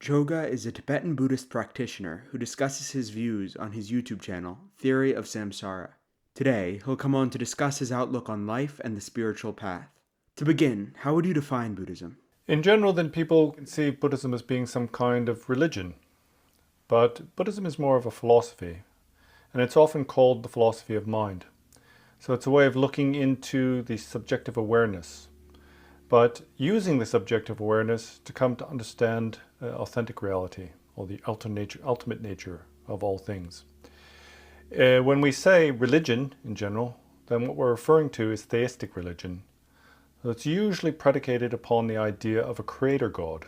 Choga is a Tibetan Buddhist practitioner who discusses his views on his YouTube channel, Theory of Samsara. Today, he'll come on to discuss his outlook on life and the spiritual path. To begin, how would you define Buddhism? In general, then people conceive Buddhism as being some kind of religion, but Buddhism is more of a philosophy, and it's often called the philosophy of mind. So it's a way of looking into the subjective awareness, but using the subjective awareness to come to understand authentic reality, or the ultimate nature of all things. When we say religion in general, then what we're referring to is theistic religion. So it's usually predicated upon the idea of a creator God.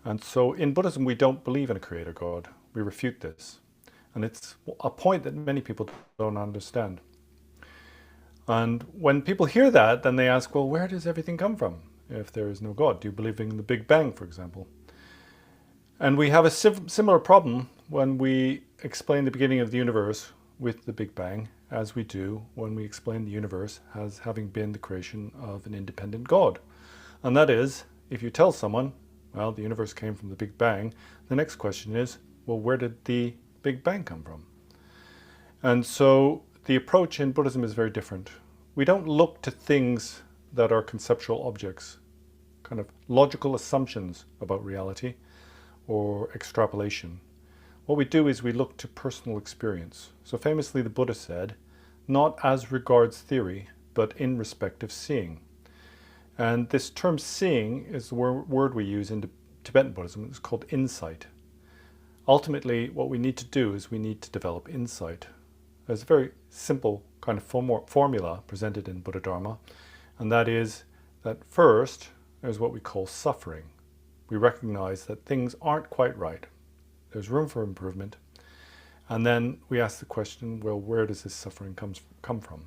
And so in Buddhism, we don't believe in a creator God. We refute this. And it's a point that many people don't understand. And when people hear that, then they ask, well, where does everything come from if there is no God? Do you believe in the Big Bang, for example? And we have a similar problem when we explain the beginning of the universe with the Big Bang, as we do when we explain the universe as having been the creation of an independent God. And that is, if you tell someone, well, the universe came from the Big Bang, the next question is, well, where did the Big Bang come from? And so the approach in Buddhism is very different. We don't look to things that are conceptual objects, kind of logical assumptions about reality or extrapolation. What we do is we look to personal experience. So famously the Buddha said, not as regards theory, but in respect of seeing. And this term seeing is the word we use in Tibetan Buddhism. It's called insight. Ultimately, what we need to do is we need to develop insight. There's a very simple kind of formula presented in Buddha Dharma, and that is that first, there's what we call suffering. We recognize that things aren't quite right. There's room for improvement. And then we ask the question, well, where does this suffering come from?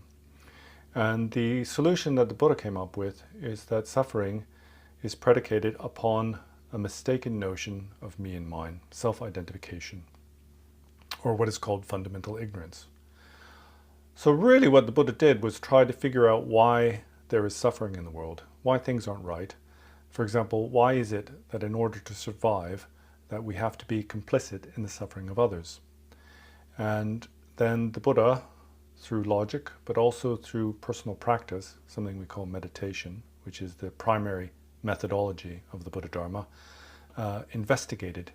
And the solution that the Buddha came up with is that suffering is predicated upon a mistaken notion of me and mine, self-identification, or what is called fundamental ignorance. So really what the Buddha did was try to figure out why there is suffering in the world, why things aren't right. For example, why is it that in order to survive, that we have to be complicit in the suffering of others? And then the Buddha, through logic, but also through personal practice, something we call meditation, which is the primary methodology of the Buddha Dharma, investigated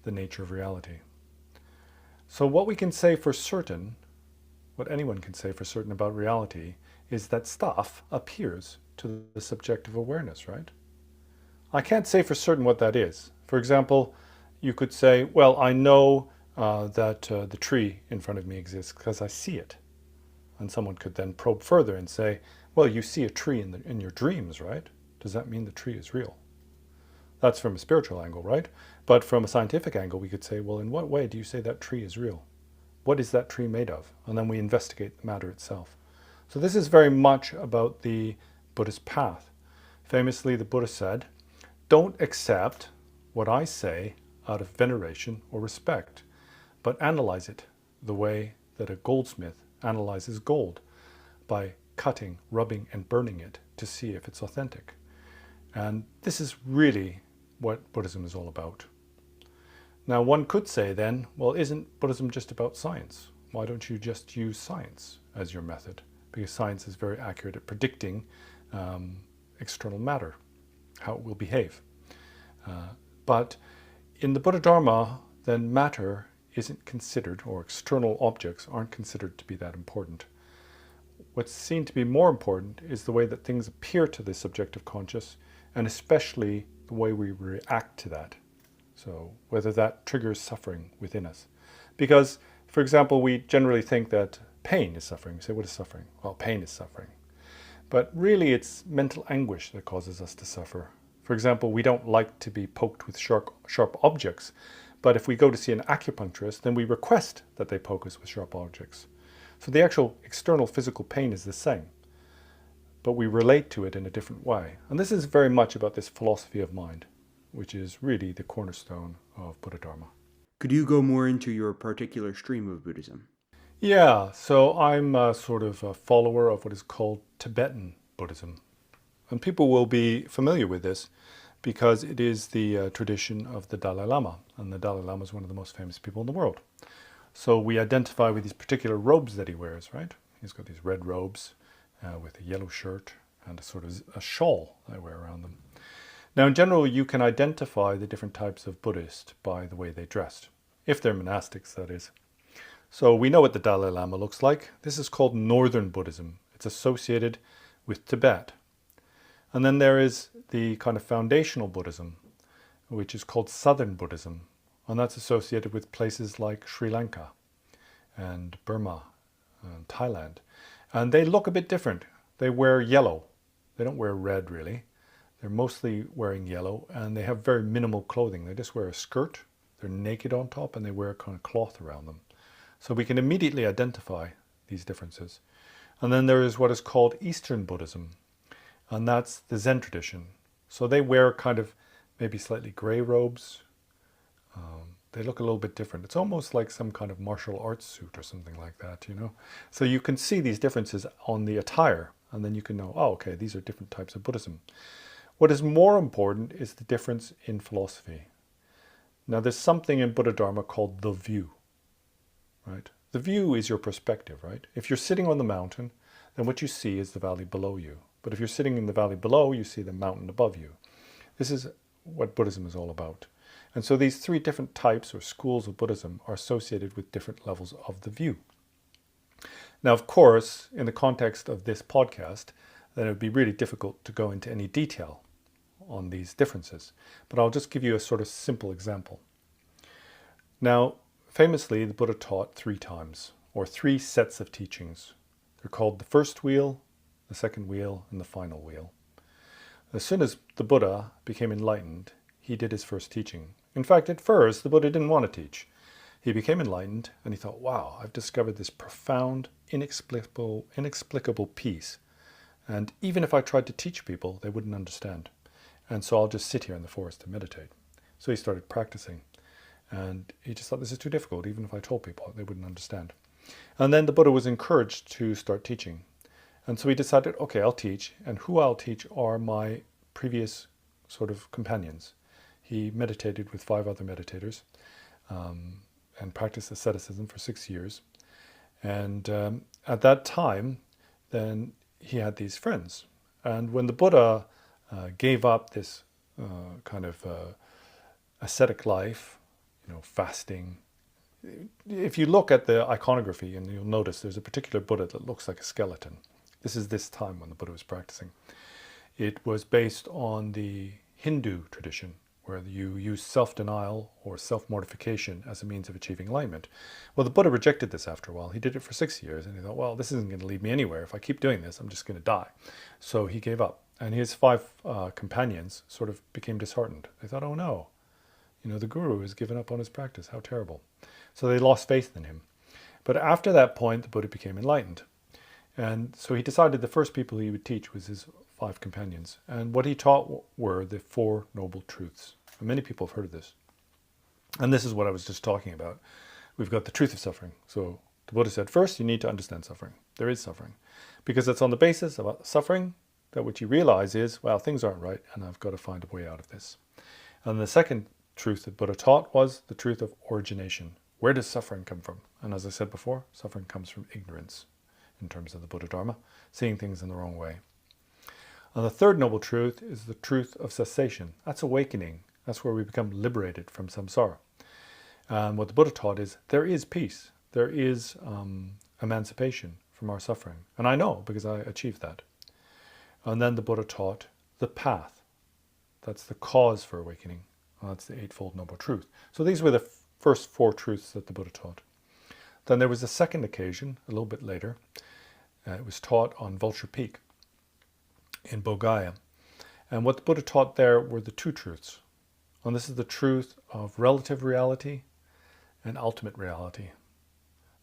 the nature of reality. So what we can say for certain, what anyone can say for certain about reality, is that stuff appears to the subjective awareness, right? I can't say for certain what that is. For example, you could say, well, I know that the tree in front of me exists because I see it. And someone could then probe further and say, well, you see a tree in your dreams, right? Does that mean the tree is real? That's from a spiritual angle, right? But from a scientific angle, we could say, well, in what way do you say that tree is real? What is that tree made of? And then we investigate the matter itself. So this is very much about the Buddhist path. Famously, the Buddha said, don't accept what I say out of veneration or respect, but analyze it the way that a goldsmith analyzes gold, by cutting, rubbing, and burning it to see if it's authentic. And this is really what Buddhism is all about. Now one could say then, well, isn't Buddhism just about science? Why don't you just use science as your method? Because science is very accurate at predicting external matter, how it will behave. But in the Buddha Dharma, then matter isn't considered, or external objects aren't considered to be that important. What's seen to be more important is the way that things appear to the subjective conscious, and especially the way we react to that. So whether that triggers suffering within us. Because, for example, we generally think that pain is suffering. We say, what is suffering? Well, pain is suffering. But really it's mental anguish that causes us to suffer. For example, we don't like to be poked with sharp objects, but if we go to see an acupuncturist, then we request that they poke us with sharp objects. So the actual external physical pain is the same, but we relate to it in a different way. And this is very much about this philosophy of mind, which is really the cornerstone of Buddha Dharma. Could you go more into your particular stream of Buddhism? Yeah, so I'm sort of a follower of what is called Tibetan Buddhism. And people will be familiar with this because it is the tradition of the Dalai Lama, and the Dalai Lama is one of the most famous people in the world. So we identify with these particular robes that he wears, right? He's got these red robes with a yellow shirt and a sort of a shawl I wear around them. Now, in general, you can identify the different types of Buddhist by the way they dressed, if they're monastics, that is. So we know what the Dalai Lama looks like. This is called Northern Buddhism. It's associated with Tibet. And then there is the kind of foundational Buddhism, which is called Southern Buddhism. And that's associated with places like Sri Lanka and Burma and Thailand. And they look a bit different. They wear yellow. They don't wear red, really. They're mostly wearing yellow, and they have very minimal clothing. They just wear a skirt. They're naked on top, and they wear a kind of cloth around them. So we can immediately identify these differences. And then there is what is called Eastern Buddhism, and that's the Zen tradition. So they wear kind of maybe slightly grey robes. They look a little bit different. It's almost like some kind of martial arts suit or something like that, you know. So you can see these differences on the attire, and then you can know, oh, okay, these are different types of Buddhism. What is more important is the difference in philosophy. Now, there's something in Buddha Dharma called the view, right? The view is your perspective, right? If you're sitting on the mountain, then what you see is the valley below you. But if you're sitting in the valley below, you see the mountain above you. This is what Buddhism is all about. And so these three different types or schools of Buddhism are associated with different levels of the view. Now, of course, in the context of this podcast, then it would be really difficult to go into any detail on these differences. But I'll just give you a sort of simple example. Now, famously, the Buddha taught 3 times, or 3 sets of teachings. They're called the first wheel, the second wheel, and the final wheel. As soon as the Buddha became enlightened, he did his first teaching. In fact, at first, the Buddha didn't want to teach. He became enlightened, and he thought, wow, I've discovered this profound, inexplicable peace. And even if I tried to teach people, they wouldn't understand. And so I'll just sit here in the forest and meditate. So he started practicing. And he just thought, this is too difficult. Even if I told people, they wouldn't understand. And then the Buddha was encouraged to start teaching. And so he decided, okay, I'll teach. And who I'll teach are my previous sort of companions. He meditated with 5 other meditators and practiced asceticism for 6 years. And at that time, then he had these friends. And when the Buddha gave up this kind of ascetic life, fasting. If you look at the iconography, and you'll notice there's a particular Buddha that looks like a skeleton. This is this time when the Buddha was practicing. It was based on the Hindu tradition, where you use self-denial or self-mortification as a means of achieving enlightenment. Well, the Buddha rejected this after a while. He did it for 6 years, and he thought, well, this isn't going to lead me anywhere. If I keep doing this, I'm just going to die. So he gave up. And his 5 companions sort of became disheartened. They thought, oh no, the guru has given up on his practice. How terrible. So they lost faith in him. But after that point, the Buddha became enlightened. And so he decided the first people he would teach was his 5 companions. And what he taught were the 4 noble truths. And many people have heard of this. And this is what I was just talking about. We've got the truth of suffering. So the Buddha said, first, you need to understand suffering. There is suffering. Because it's on the basis of suffering that what you realize is, well, things aren't right, and I've got to find a way out of this. And the second truth that Buddha taught was the truth of origination. Where does suffering come from? And as I said before, suffering comes from ignorance in terms of the Buddha Dharma, seeing things in the wrong way. And the third noble truth is the truth of cessation. That's awakening. That's where we become liberated from samsara. And what the Buddha taught is there is peace. There is emancipation from our suffering. And I know because I achieved that. And then the Buddha taught the path. That's the cause for awakening. And that's the Eightfold Noble Truth. So these were the first 4 truths that the Buddha taught. Then there was a second occasion, a little bit later. It was taught on Vulture Peak in Bodhgaya. And what the Buddha taught there were the 2 truths. And this is the truth of relative reality and ultimate reality.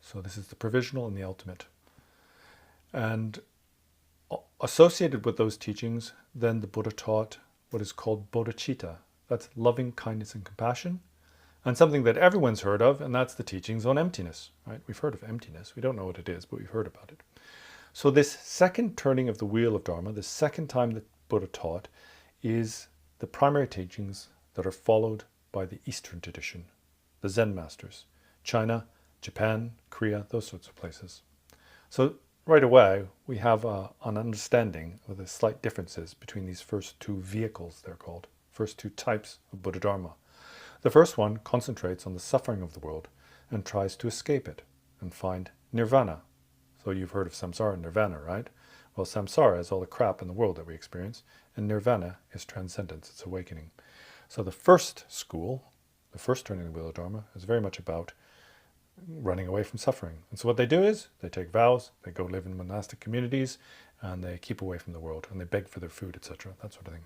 So this is the provisional and the ultimate. And associated with those teachings, then the Buddha taught what is called bodhicitta. That's loving kindness and compassion. And something that everyone's heard of, and that's the teachings on emptiness. Right? We've heard of emptiness. We don't know what it is, but we've heard about it. So this second turning of the wheel of Dharma, the second time that Buddha taught, is the primary teachings that are followed by the Eastern tradition, the Zen masters, China, Japan, Korea, those sorts of places. So right away, we have an understanding of the slight differences between these first two vehicles, they're called, first two types of Buddha Dharma. The first one concentrates on the suffering of the world and tries to escape it and find nirvana. So you've heard of samsara and nirvana, right? Well, samsara is all the crap in the world that we experience, and nirvana is transcendence, it's awakening. So the first school, the first turning of the wheel of Dharma, is very much about running away from suffering. And so what they do is they take vows, they go live in monastic communities, and they keep away from the world, and they beg for their food, etc., that sort of thing.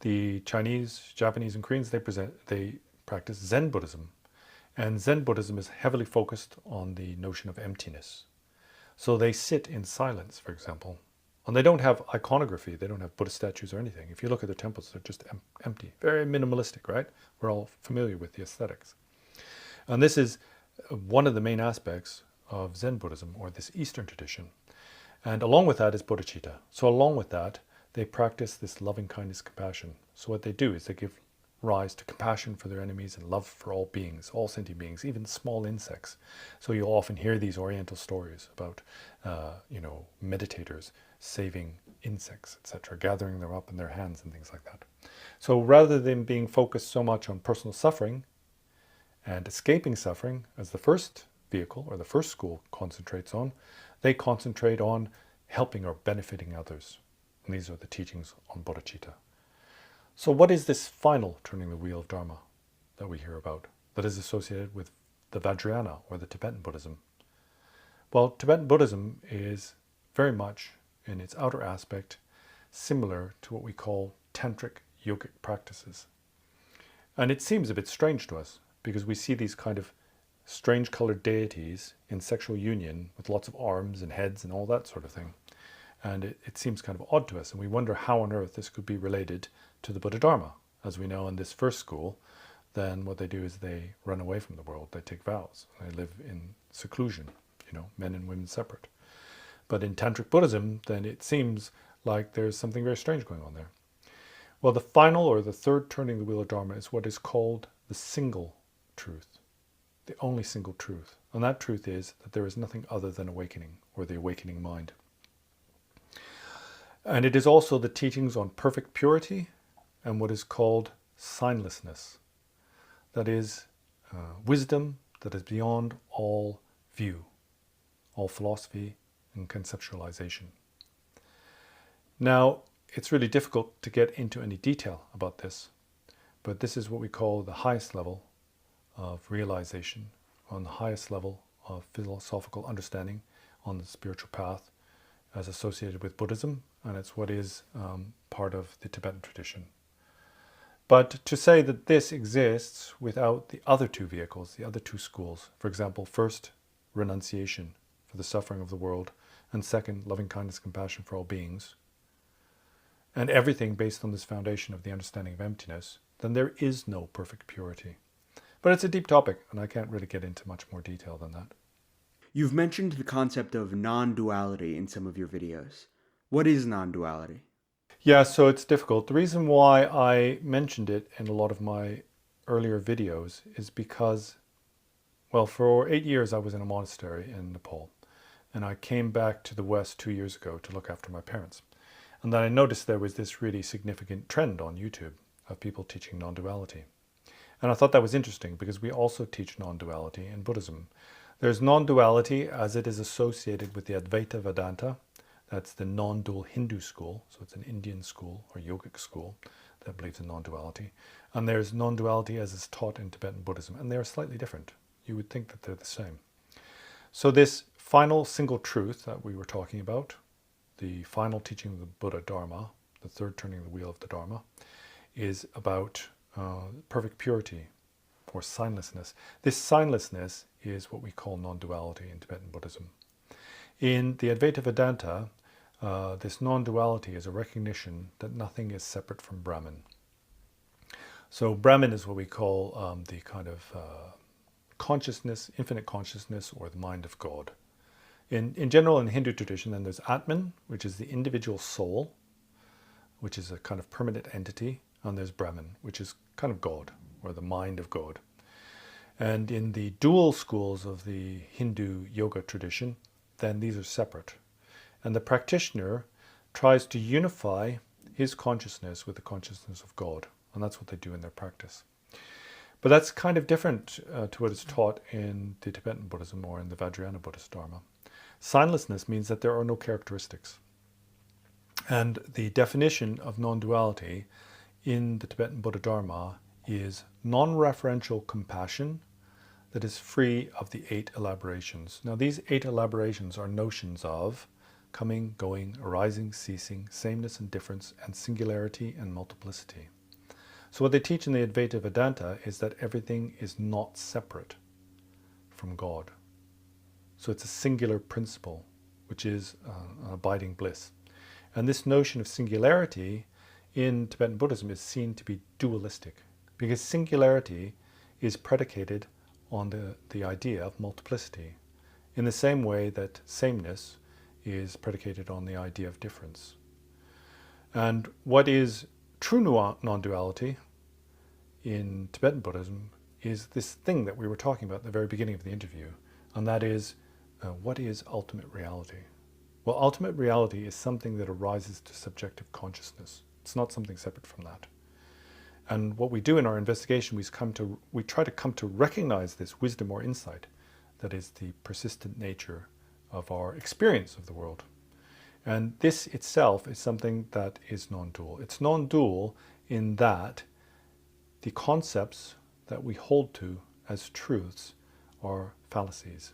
The Chinese, Japanese, and Koreans, they practice Zen Buddhism. And Zen Buddhism is heavily focused on the notion of emptiness. So they sit in silence, for example. And they don't have iconography. They don't have Buddha statues or anything. If you look at their temples, they're just empty. Very minimalistic, right? We're all familiar with the aesthetics. And this is one of the main aspects of Zen Buddhism, or this Eastern tradition. And along with that is bodhicitta. So along with that, they practice this loving kindness, compassion. So what they do is they give rise to compassion for their enemies and love for all beings, all sentient beings, even small insects. So you'll often hear these Oriental stories about, meditators saving insects, etc., gathering them up in their hands and things like that. So rather than being focused so much on personal suffering and escaping suffering, as the first vehicle or the first school concentrates on, they concentrate on helping or benefiting others. And these are the teachings on bodhicitta. So what is this final turning the wheel of Dharma that we hear about that is associated with the Vajrayana or the Tibetan Buddhism? Well, Tibetan Buddhism is very much in its outer aspect similar to what we call tantric yogic practices. And it seems a bit strange to us because we see these kind of strange colored deities in sexual union with lots of arms and heads and all that sort of thing. And it seems kind of odd to us, and we wonder how on earth this could be related to the Buddha Dharma. As we know in this first school, then what they do is they run away from the world, they take vows, they live in seclusion, men and women separate. But in Tantric Buddhism, then it seems like there's something very strange going on there. Well, the final or the third turning the wheel of Dharma is what is called the single truth, the only single truth. And that truth is that there is nothing other than awakening, or the awakening mind. And it is also the teachings on perfect purity and what is called signlessness. That is wisdom that is beyond all view, all philosophy and conceptualization. Now, it's really difficult to get into any detail about this, but this is what we call the highest level of realization, on the highest level of philosophical understanding on the spiritual path as associated with Buddhism, and it's what is part of the Tibetan tradition. But to say that this exists without the other two vehicles, the other two schools, for example, first, renunciation for the suffering of the world, and second, loving kindness, compassion for all beings, and everything based on this foundation of the understanding of emptiness, then there is no perfect purity. But it's a deep topic, and I can't really get into much more detail than that. You've mentioned the concept of non-duality in some of your videos. What is non-duality? Yeah, so it's difficult. The reason why I mentioned it in a lot of my earlier videos is because, well, for 8 years I was in a monastery in Nepal, and I came back to the West 2 years ago to look after my parents. And then I noticed there was this really significant trend on YouTube of people teaching non-duality. And I thought that was interesting because we also teach non-duality in Buddhism. There's non-duality as it is associated with the Advaita Vedanta. That's the non-dual Hindu school. So it's an Indian school or yogic school that believes in non-duality. And there's non-duality as is taught in Tibetan Buddhism. And they are slightly different. You would think that they're the same. So this final single truth that we were talking about, the final teaching of the Buddha Dharma, the third turning of the wheel of the Dharma, is about perfect purity or signlessness. This signlessness is what we call non-duality in Tibetan Buddhism. In the Advaita Vedanta, this non-duality is a recognition that nothing is separate from Brahman. So Brahman is what we call the kind of consciousness, infinite consciousness, or the mind of God. In general, in Hindu tradition, then there's Atman, which is the individual soul, which is a kind of permanent entity, and there's Brahman, which is kind of God, or the mind of God. And in the dual schools of the Hindu yoga tradition, then these are separate. And the practitioner tries to unify his consciousness with the consciousness of God. And that's what they do in their practice. But that's kind of different to what is taught in the Tibetan Buddhism or in the Vajrayana Buddhist Dharma. Signlessness means that there are no characteristics. And the definition of non-duality in the Tibetan Buddha Dharma is non-referential compassion that is free of the 8 elaborations. Now, these 8 elaborations are notions of coming, going, arising, ceasing, sameness and difference, and singularity and multiplicity. So what they teach in the Advaita Vedanta is that everything is not separate from God. So it's a singular principle, which is an abiding bliss. And this notion of singularity in Tibetan Buddhism is seen to be dualistic, because singularity is predicated on the idea of multiplicity, in the same way that sameness is predicated on the idea of difference. And what is true non-duality in Tibetan Buddhism is this thing that we were talking about at the very beginning of the interview, and that is, what is ultimate reality? Well, ultimate reality is something that arises to subjective consciousness. It's not something separate from that. And what we do in our investigation, we try to come to recognize this wisdom or insight that is the persistent nature of our experience of the world. And this itself is something that is non-dual. It's non-dual in that the concepts that we hold to as truths are fallacies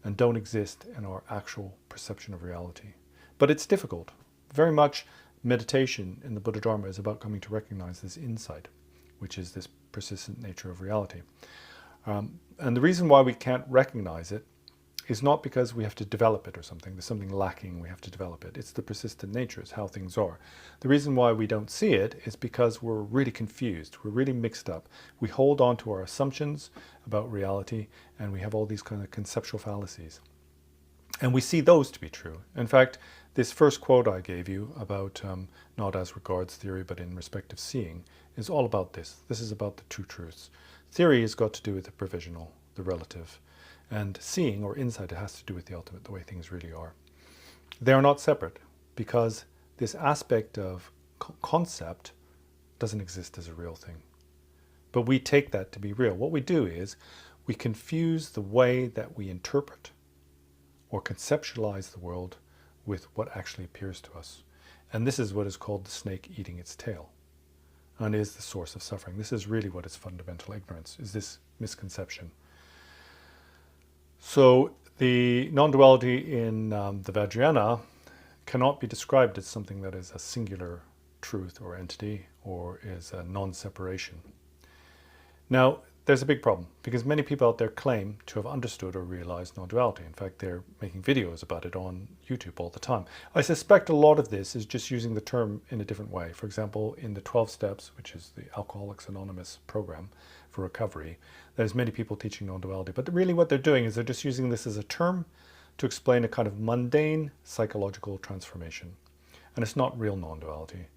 and don't exist in our actual perception of reality. But it's difficult. Very much meditation in the Buddha Dharma is about coming to recognize this insight, which is this persistent nature of reality. And the reason why we can't recognize it is not because we have to develop it or something. There's something lacking, we have to develop it. It's the persistent nature, it's how things are. The reason why we don't see it is because we're really confused, we're really mixed up. We hold on to our assumptions about reality, and we have all these kind of conceptual fallacies. And we see those to be true. In fact, this first quote I gave you about not as regards theory, but in respect of seeing, is all about this. This is about the two truths. Theory has got to do with the provisional, the relative. And seeing or insight, it has to do with the ultimate, the way things really are. They are not separate, because this aspect of concept doesn't exist as a real thing. But we take that to be real. What we do is we confuse the way that we interpret or conceptualize the world with what actually appears to us. And this is what is called the snake eating its tail, and is the source of suffering. This is really what is fundamental ignorance, is this misconception. So the non-duality in the Vajrayana cannot be described as something that is a singular truth or entity, or is a non-separation. Now, there's a big problem, because many people out there claim to have understood or realized non-duality. In fact, they're making videos about it on YouTube all the time. I suspect a lot of this is just using the term in a different way. For example, in the 12 Steps, which is the Alcoholics Anonymous program for recovery, there's many people teaching non-duality. But really what they're doing is they're just using this as a term to explain a kind of mundane psychological transformation. And it's not real non-duality.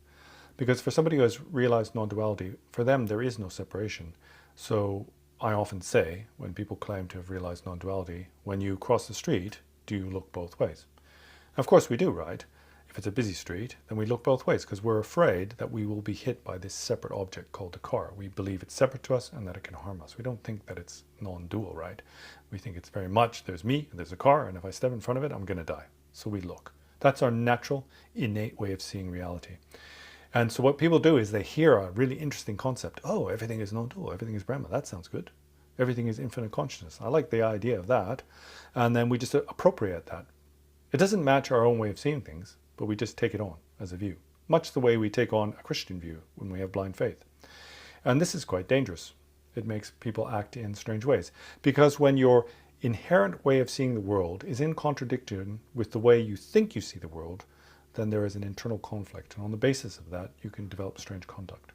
Because for somebody who has realized non-duality, for them there is no separation. So I often say, when people claim to have realized non-duality, when you cross the street, do you look both ways? Of course we do, right? If it's a busy street, then we look both ways, because we're afraid that we will be hit by this separate object called a car. We believe it's separate to us and that it can harm us. We don't think that it's non-dual, right? We think it's very much, there's me, and there's a car, and if I step in front of it, I'm going to die. So we look. That's our natural, innate way of seeing reality. And so what people do is they hear a really interesting concept. Oh, everything is non-dual, everything is Brahma. That sounds good. Everything is infinite consciousness. I like the idea of that. And then we just appropriate that. It doesn't match our own way of seeing things, but we just take it on as a view. Much the way we take on a Christian view when we have blind faith. And this is quite dangerous. It makes people act in strange ways. Because when your inherent way of seeing the world is in contradiction with the way you think you see the world, then there is an internal conflict. And on the basis of that, you can develop strange conduct.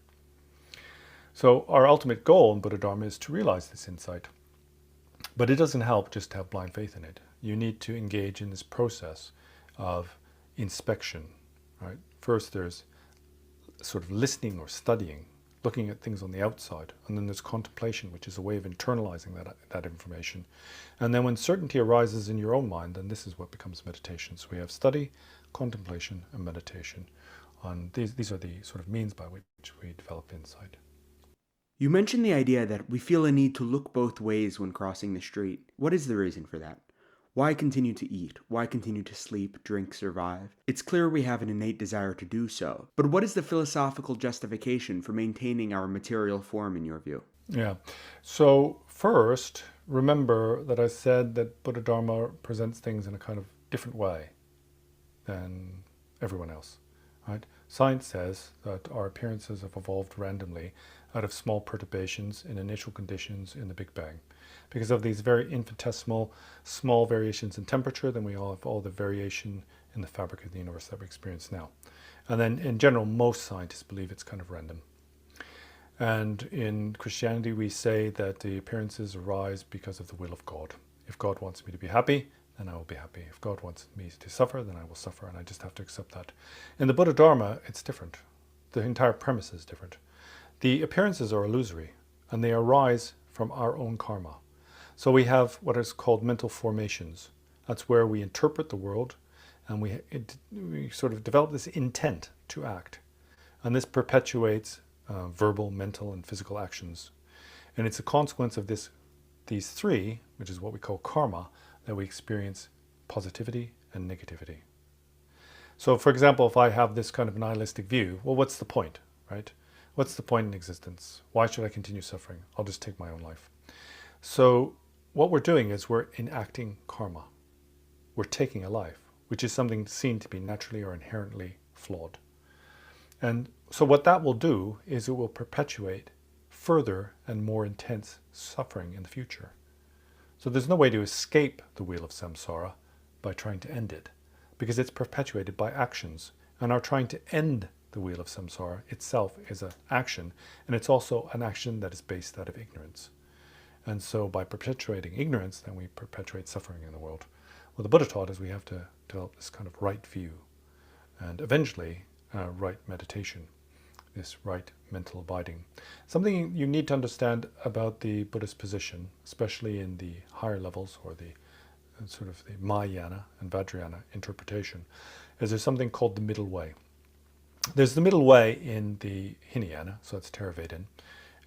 So our ultimate goal in Buddha Dharma is to realize this insight. But it doesn't help just to have blind faith in it. You need to engage in this process of inspection. Right? First, there's sort of listening or studying, looking at things on the outside. And then there's contemplation, which is a way of internalizing that information. And then when certainty arises in your own mind, then this is what becomes meditation. So we have study, contemplation, and meditation. And these are the sort of means by which we develop insight. You mentioned the idea that we feel a need to look both ways when crossing the street. What is the reason for that? Why continue to eat? Why continue to sleep, drink, survive? It's clear we have an innate desire to do so, but what is the philosophical justification for maintaining our material form in your view? Yeah. So first, remember that I said that Buddha Dharma presents things in a kind of different way than everyone else, right? Science says that our appearances have evolved randomly out of small perturbations in initial conditions in the Big Bang. Because of these very infinitesimal, small variations in temperature, then we all have all the variation in the fabric of the universe that we experience now. And then in general, most scientists believe it's kind of random. And in Christianity, we say that the appearances arise because of the will of God. If God wants me to be happy, then I will be happy. If God wants me to suffer, then I will suffer, and I just have to accept that. In the Buddha Dharma, it's different. The entire premise is different. The appearances are illusory, and they arise from our own karma. So we have what is called mental formations. That's where we interpret the world, and we sort of develop this intent to act. And this perpetuates verbal, mental, and physical actions. And it's a consequence of these three, which is what we call karma, that we experience positivity and negativity. So for example, if I have this kind of nihilistic view, well, what's the point, right? What's the point in existence? Why should I continue suffering? I'll just take my own life. So what we're doing is we're enacting karma. We're taking a life, which is something seen to be naturally or inherently flawed. And so what that will do is it will perpetuate further and more intense suffering in the future. So there's no way to escape the wheel of samsara by trying to end it, because it's perpetuated by actions. And our trying to end the wheel of samsara itself is an action, and it's also an action that is based out of ignorance. And so by perpetuating ignorance, then we perpetuate suffering in the world. What the Buddha taught is we have to develop this kind of right view, and eventually right meditation, this right mental abiding. Something you need to understand about the Buddhist position, especially in the higher levels, or the sort of the Mahayana and Vajrayana interpretation, is there's something called the middle way. There's the middle way in the Hinayana, so that's Theravadan,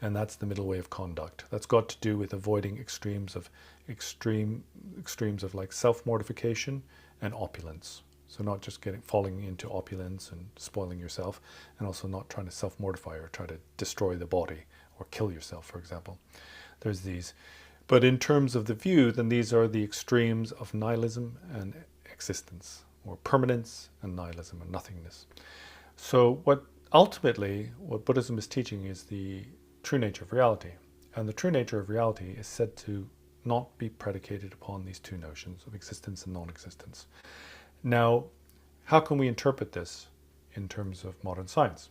and that's the middle way of conduct. That's got to do with avoiding extremes of like self-mortification and opulence. So not just falling into opulence and spoiling yourself, and also not trying to self-mortify or try to destroy the body or kill yourself, for example. There's these. But in terms of the view, then these are the extremes of nihilism and existence, or permanence and nihilism and nothingness. So what Buddhism is teaching is the true nature of reality. And the true nature of reality is said to not be predicated upon these two notions of existence and non-existence. Now, how can we interpret this in terms of modern science?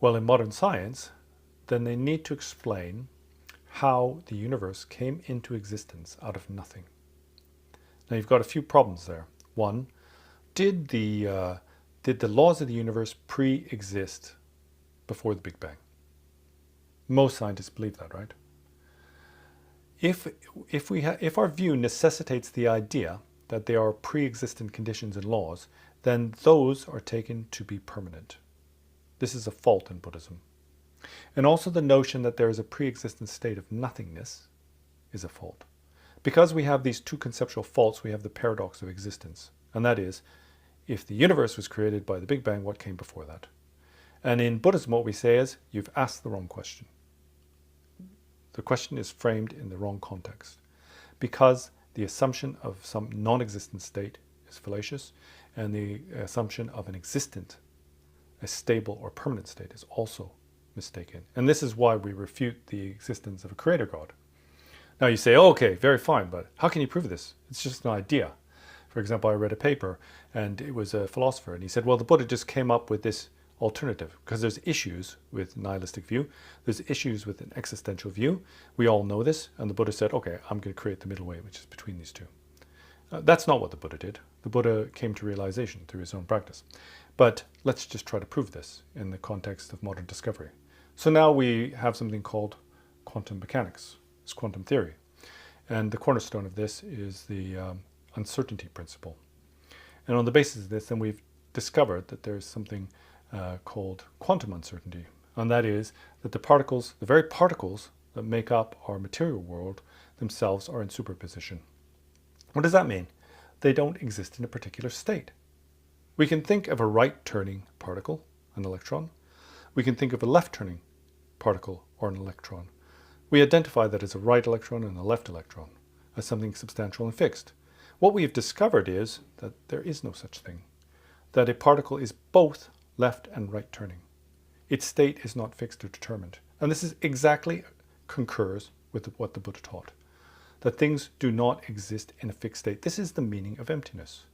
Well, in modern science, then they need to explain how the universe came into existence out of nothing. Now, you've got a few problems there. One, did the laws of the universe pre-exist before the Big Bang? Most scientists believe that, right? If our view necessitates the idea that there are pre-existent conditions and laws, then those are taken to be permanent. This is a fault in Buddhism. And also the notion that there is a pre-existent state of nothingness is a fault. Because we have these two conceptual faults, we have the paradox of existence. And that is, if the universe was created by the Big Bang, what came before that? And in Buddhism, what we say is, you've asked the wrong question. The question is framed in the wrong context. Because the assumption of some non-existent state is fallacious, and the assumption of an existent, a stable or permanent state is also mistaken. And this is why we refute the existence of a creator God. Now you say, oh, okay, very fine, but how can you prove this? It's just an idea. For example, I read a paper, and it was a philosopher, and he said, well, the Buddha just came up with this alternative, because there's issues with nihilistic view, there's issues with an existential view. We all know this, and the Buddha said, okay, I'm going to create the middle way, which is between these two. That's not what the Buddha did. The Buddha came to realization through his own practice. But let's just try to prove this in the context of modern discovery. So now we have something called quantum mechanics. It's quantum theory. And the cornerstone of this is the uncertainty principle. And on the basis of this, then we've discovered that there's something called quantum uncertainty. And that is that the particles, the very particles that make up our material world themselves are in superposition. What does that mean? They don't exist in a particular state. We can think of a right-turning particle, an electron. We can think of a left-turning particle or an electron. We identify that as a right electron and a left electron, as something substantial and fixed. What we have discovered is that there is no such thing, that a particle is both left and right turning. Its state is not fixed or determined. And this is exactly concurs with what the Buddha taught, that things do not exist in a fixed state. This is the meaning of emptiness.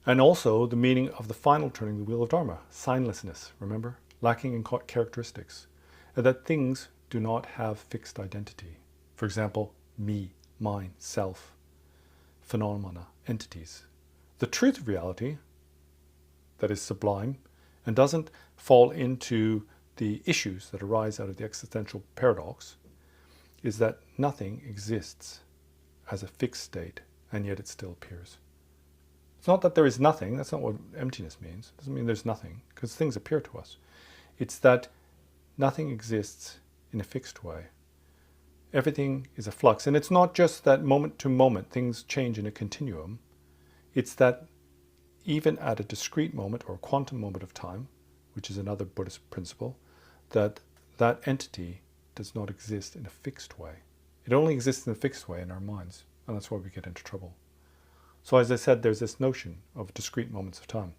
And also the meaning of the final turning the wheel of Dharma, signlessness, remember? Lacking in characteristics. And that things do not have fixed identity. For example, me, mine, self, phenomena, entities. The truth of reality, that is sublime, and doesn't fall into the issues that arise out of the existential paradox, is that nothing exists as a fixed state, and yet it still appears. It's not that there is nothing, that's not what emptiness means. It doesn't mean there's nothing, because things appear to us. It's that nothing exists in a fixed way. Everything is a flux, and it's not just that moment to moment things change in a continuum. It's that even at a discrete moment or a quantum moment of time, which is another Buddhist principle, that that entity does not exist in a fixed way. It only exists in a fixed way in our minds, and that's why we get into trouble. So as I said, there's this notion of discrete moments of time.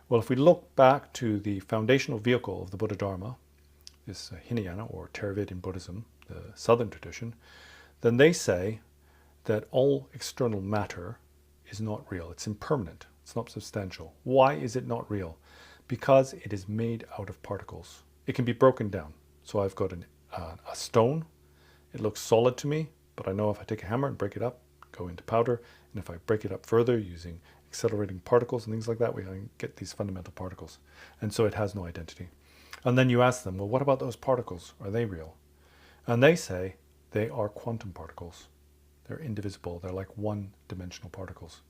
Well, if we look back to the foundational vehicle of the Buddha Dharma, this Hinayana or Theravadan Buddhism, the southern tradition, then they say that all external matter is not real. It's impermanent. It's not substantial. Why is it not real? Because it is made out of particles. It can be broken down. So I've got a stone. It looks solid to me, but I know if I take a hammer and break it up, go into powder, and if I break it up further using accelerating particles and things like that, we can get these fundamental particles. And so it has no identity. And then you ask them, well, what about those particles? Are they real? And they say they are quantum particles. They're indivisible. They're like one-dimensional particles.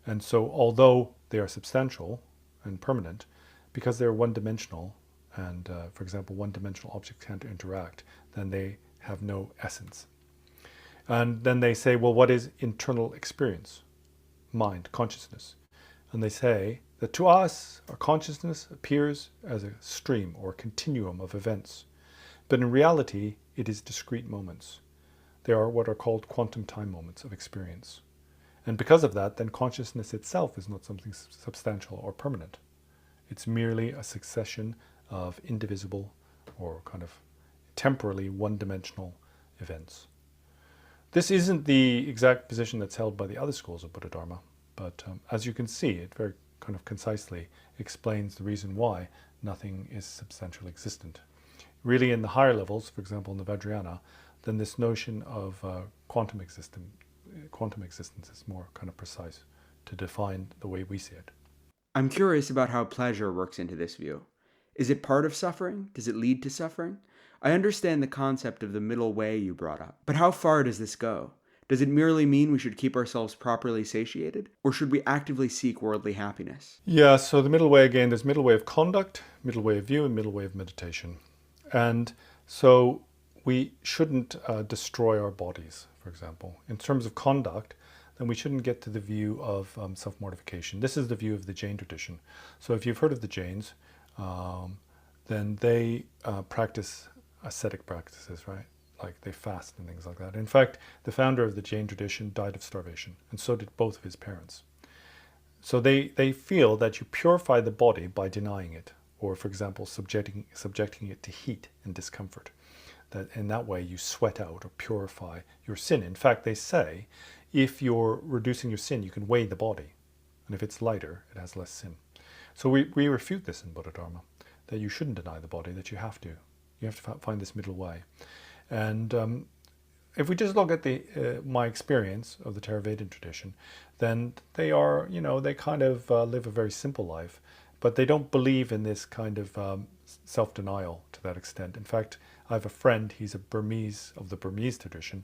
And so although they are substantial and permanent, because they're one-dimensional, and for example, one-dimensional objects can't interact, then they have no essence. And then they say, well, what is internal experience? Mind, consciousness. And they say that to us, our consciousness appears as a stream or a continuum of events. But in reality, it is discrete moments. They are what are called quantum time moments of experience. And because of that, then consciousness itself is not something substantial or permanent. It's merely a succession of indivisible or kind of temporally one-dimensional events. This isn't the exact position that's held by the other schools of Buddha Dharma, but as you can see, it very kind of concisely explains the reason why nothing is substantially existent. Really in the higher levels, for example in the Vajrayana, then this notion of quantum existence is more kind of precise to define the way we see it. I'm curious about how pleasure works into this view. Is it part of suffering? Does it lead to suffering? I understand the concept of the middle way you brought up, but how far does this go? Does it merely mean we should keep ourselves properly satiated, or should we actively seek worldly happiness? Yeah, so the middle way again, there's middle way of conduct, middle way of view, and middle way of meditation. And so we shouldn't destroy our bodies, for example. In terms of conduct, then we shouldn't get to the view of self-mortification. This is the view of the Jain tradition. So if you've heard of the Jains, then they practice ascetic practices, right? Like they fast and things like that. In fact, the founder of the Jain tradition died of starvation, and so did both of his parents. So they feel that you purify the body by denying it, or for example, subjecting it to heat and discomfort. That in that way you sweat out or purify your sin. In fact, they say if you're reducing your sin, you can weigh the body, and if it's lighter, it has less sin. So we refute this in Buddha Dharma, that you shouldn't deny the body, that you have to. You have to find this middle way. And if we just look at my experience of the Theravada tradition, then they are, they kind of live a very simple life, but they don't believe in this kind of self-denial to that extent. In fact, I have a friend, he's a Burmese of the Burmese tradition,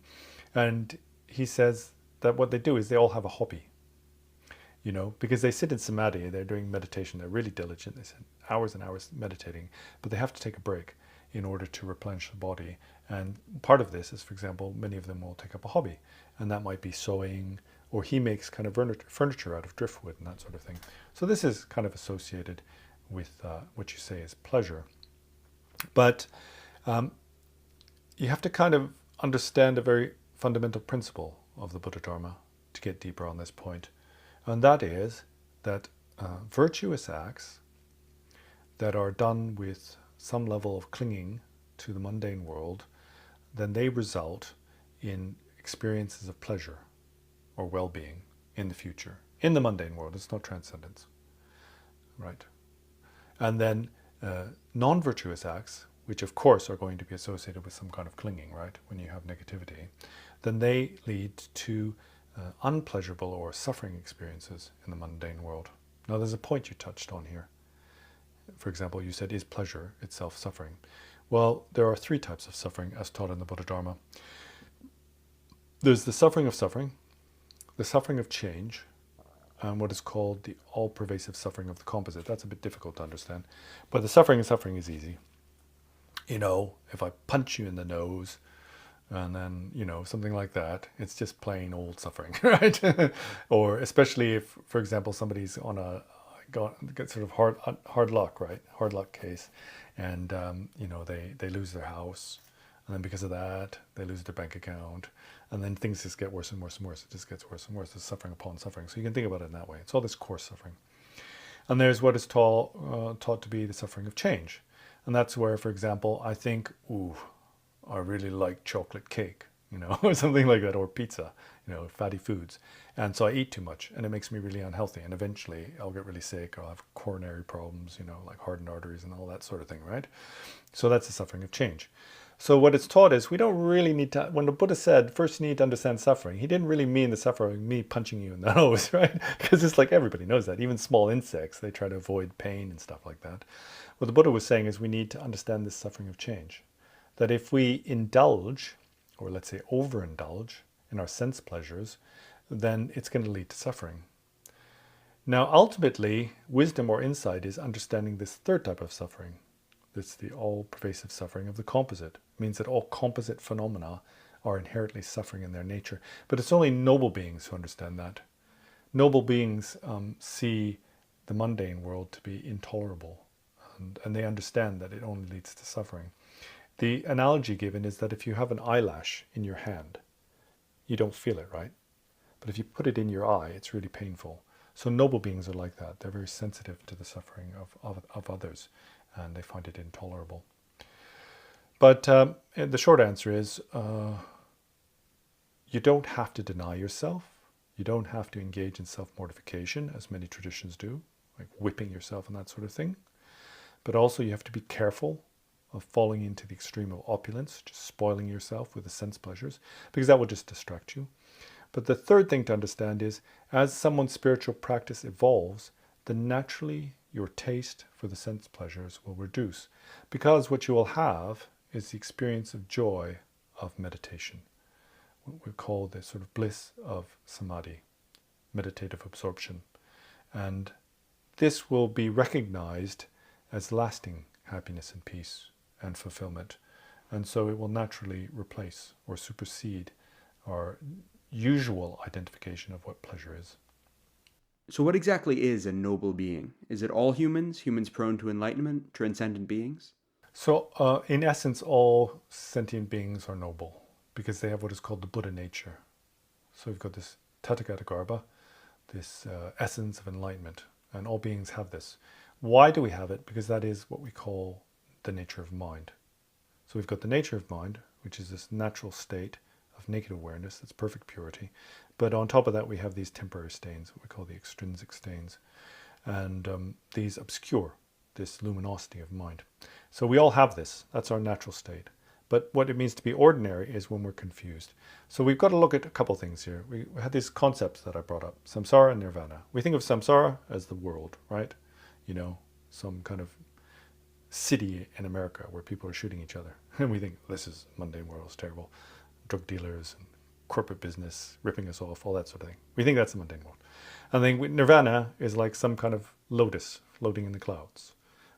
and he says that what they do is they all have a hobby, because they sit in samadhi, they're doing meditation, they're really diligent, they spend hours and hours meditating, but they have to take a break in order to replenish the body. And part of this is, for example, many of them will take up a hobby, and that might be sewing, or he makes kind of furniture out of driftwood and that sort of thing. So this is kind of associated with what you say is pleasure. But you have to kind of understand a very fundamental principle of the Buddha Dharma to get deeper on this point. And that is that virtuous acts that are done with some level of clinging to the mundane world, then they result in experiences of pleasure or well-being in the future. In the mundane world, it's not transcendence, right? And then non-virtuous acts, which of course are going to be associated with some kind of clinging, right? When you have negativity, then they lead to unpleasurable or suffering experiences in the mundane world. Now there's a point you touched on here. For example, you said, is pleasure itself suffering? Well, there are three types of suffering as taught in the Buddha Dharma. There's the suffering of change, and what is called the all-pervasive suffering of the composite. That's a bit difficult to understand, but the suffering is easy. If I punch you in the nose, and then, something like that, it's just plain old suffering, right? Or especially if, for example, somebody's on get sort of hard luck, right? Hard luck case, and they lose their house, and then because of that they lose their bank account, and then things just get worse and worse and worse. It just gets worse and worse. It's suffering upon suffering. So you can think about it in that way. It's all this coarse suffering. And there's what is taught to be the suffering of change, and that's where, for example, I think, I really like chocolate cake, or something like that, or pizza, fatty foods. And so I eat too much, and it makes me really unhealthy. And eventually I'll get really sick, or I'll have coronary problems, like hardened arteries and all that sort of thing, right? So that's the suffering of change. So what it's taught is we don't really need to, when the Buddha said, first you need to understand suffering, he didn't really mean the suffering, me punching you in the nose, right? Because it's like everybody knows that. Even small insects, they try to avoid pain and stuff like that. What the Buddha was saying is we need to understand this suffering of change. That if we indulge, or let's say overindulge, in our sense pleasures, then it's going to lead to suffering. Now, ultimately, wisdom or insight is understanding this third type of suffering. That's the all-pervasive suffering of the composite. It means that all composite phenomena are inherently suffering in their nature. But it's only noble beings who understand that. Noble beings see the mundane world to be intolerable, and they understand that it only leads to suffering. The analogy given is that if you have an eyelash in your hand, you don't feel it, right? But if you put it in your eye, it's really painful. So noble beings are like that. They're very sensitive to the suffering of others, and they find it intolerable. But the short answer is you don't have to deny yourself. You don't have to engage in self-mortification, as many traditions do, like whipping yourself and that sort of thing. But also you have to be careful of falling into the extreme of opulence, just spoiling yourself with the sense pleasures, because that will just distract you. But the third thing to understand is, as someone's spiritual practice evolves, then naturally your taste for the sense pleasures will reduce, because what you will have is the experience of joy of meditation, what we call the sort of bliss of samadhi, meditative absorption. And this will be recognized as lasting happiness and peace and fulfillment. And so it will naturally replace or supersede our usual identification of what pleasure is. So what exactly is a noble being? Is it all humans, humans prone to enlightenment, transcendent beings? So in essence, all sentient beings are noble because they have what is called the Buddha nature. So we've got this Tathagata, this essence of enlightenment, and all beings have this. Why do we have it? Because that is what we call the nature of mind. So we've got the nature of mind, which is this natural state of naked awareness, that's perfect purity. But on top of that, we have these temporary stains, what we call the extrinsic stains. And these obscure this luminosity of mind. So we all have this. That's our natural state. But what it means to be ordinary is when we're confused. So we've got to look at a couple things here. We had these concepts that I brought up, samsara and nirvana. We think of samsara as the world, right? You know, some kind of city in America where people are shooting each other. And we think this is mundane world, it's terrible. Drug dealers and corporate business ripping us off, all that sort of thing. We think that's the mundane world. And then nirvana is like some kind of lotus floating in the clouds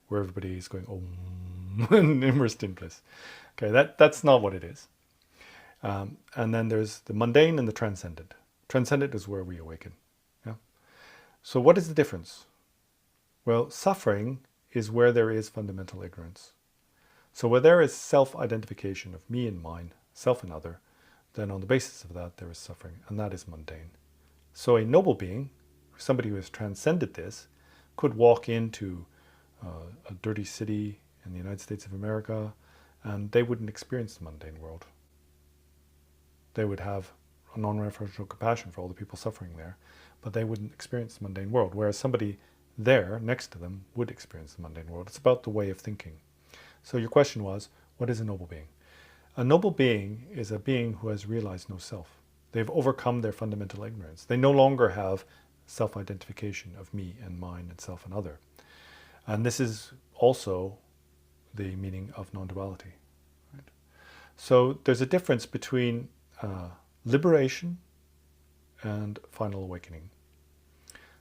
where everybody is going, oh, and immersed in bliss. Okay, that's not what it is. And then there's the mundane and the transcendent. Transcendent is where we awaken. Yeah? So what is the difference? Well, suffering is where there is fundamental ignorance. So where there is self-identification of me and mine, self and other, then on the basis of that there is suffering, and that is mundane. So a noble being, somebody who has transcended this, could walk into a dirty city in the United States of America, and they wouldn't experience the mundane world. They would have a non-referential compassion for all the people suffering there, but they wouldn't experience the mundane world, whereas somebody there next to them would experience the mundane world. It's about the way of thinking. So your question was, what is a noble being? A noble being is a being who has realized no self. They've overcome their fundamental ignorance. They no longer have self-identification of me and mine and self and other. And this is also the meaning of non-duality. Right? So there's a difference between liberation and final awakening.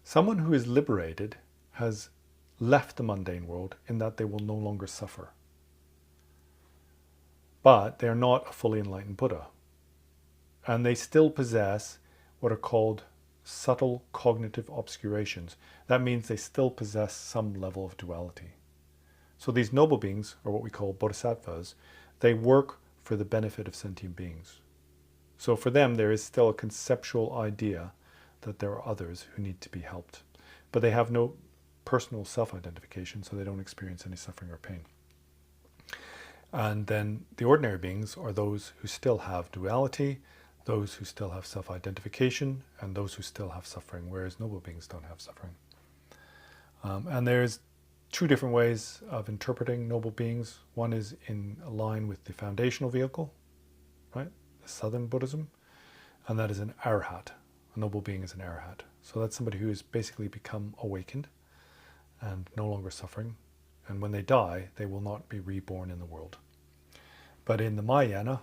Someone who is liberated has left the mundane world in that they will no longer suffer. But they are not a fully enlightened Buddha. And they still possess what are called subtle cognitive obscurations. That means they still possess some level of duality. So these noble beings, or what we call bodhisattvas, they work for the benefit of sentient beings. So for them, there is still a conceptual idea that there are others who need to be helped. But they have no personal self-identification, so they don't experience any suffering or pain. And then the ordinary beings are those who still have duality, those who still have self-identification, and those who still have suffering, whereas noble beings don't have suffering. And there's two different ways of interpreting noble beings. One is in line with the foundational vehicle, right? The Southern Buddhism, and that is an arhat. A noble being is an arhat. So that's somebody who has basically become awakened and no longer suffering. And when they die, they will not be reborn in the world. But in the Mahayana,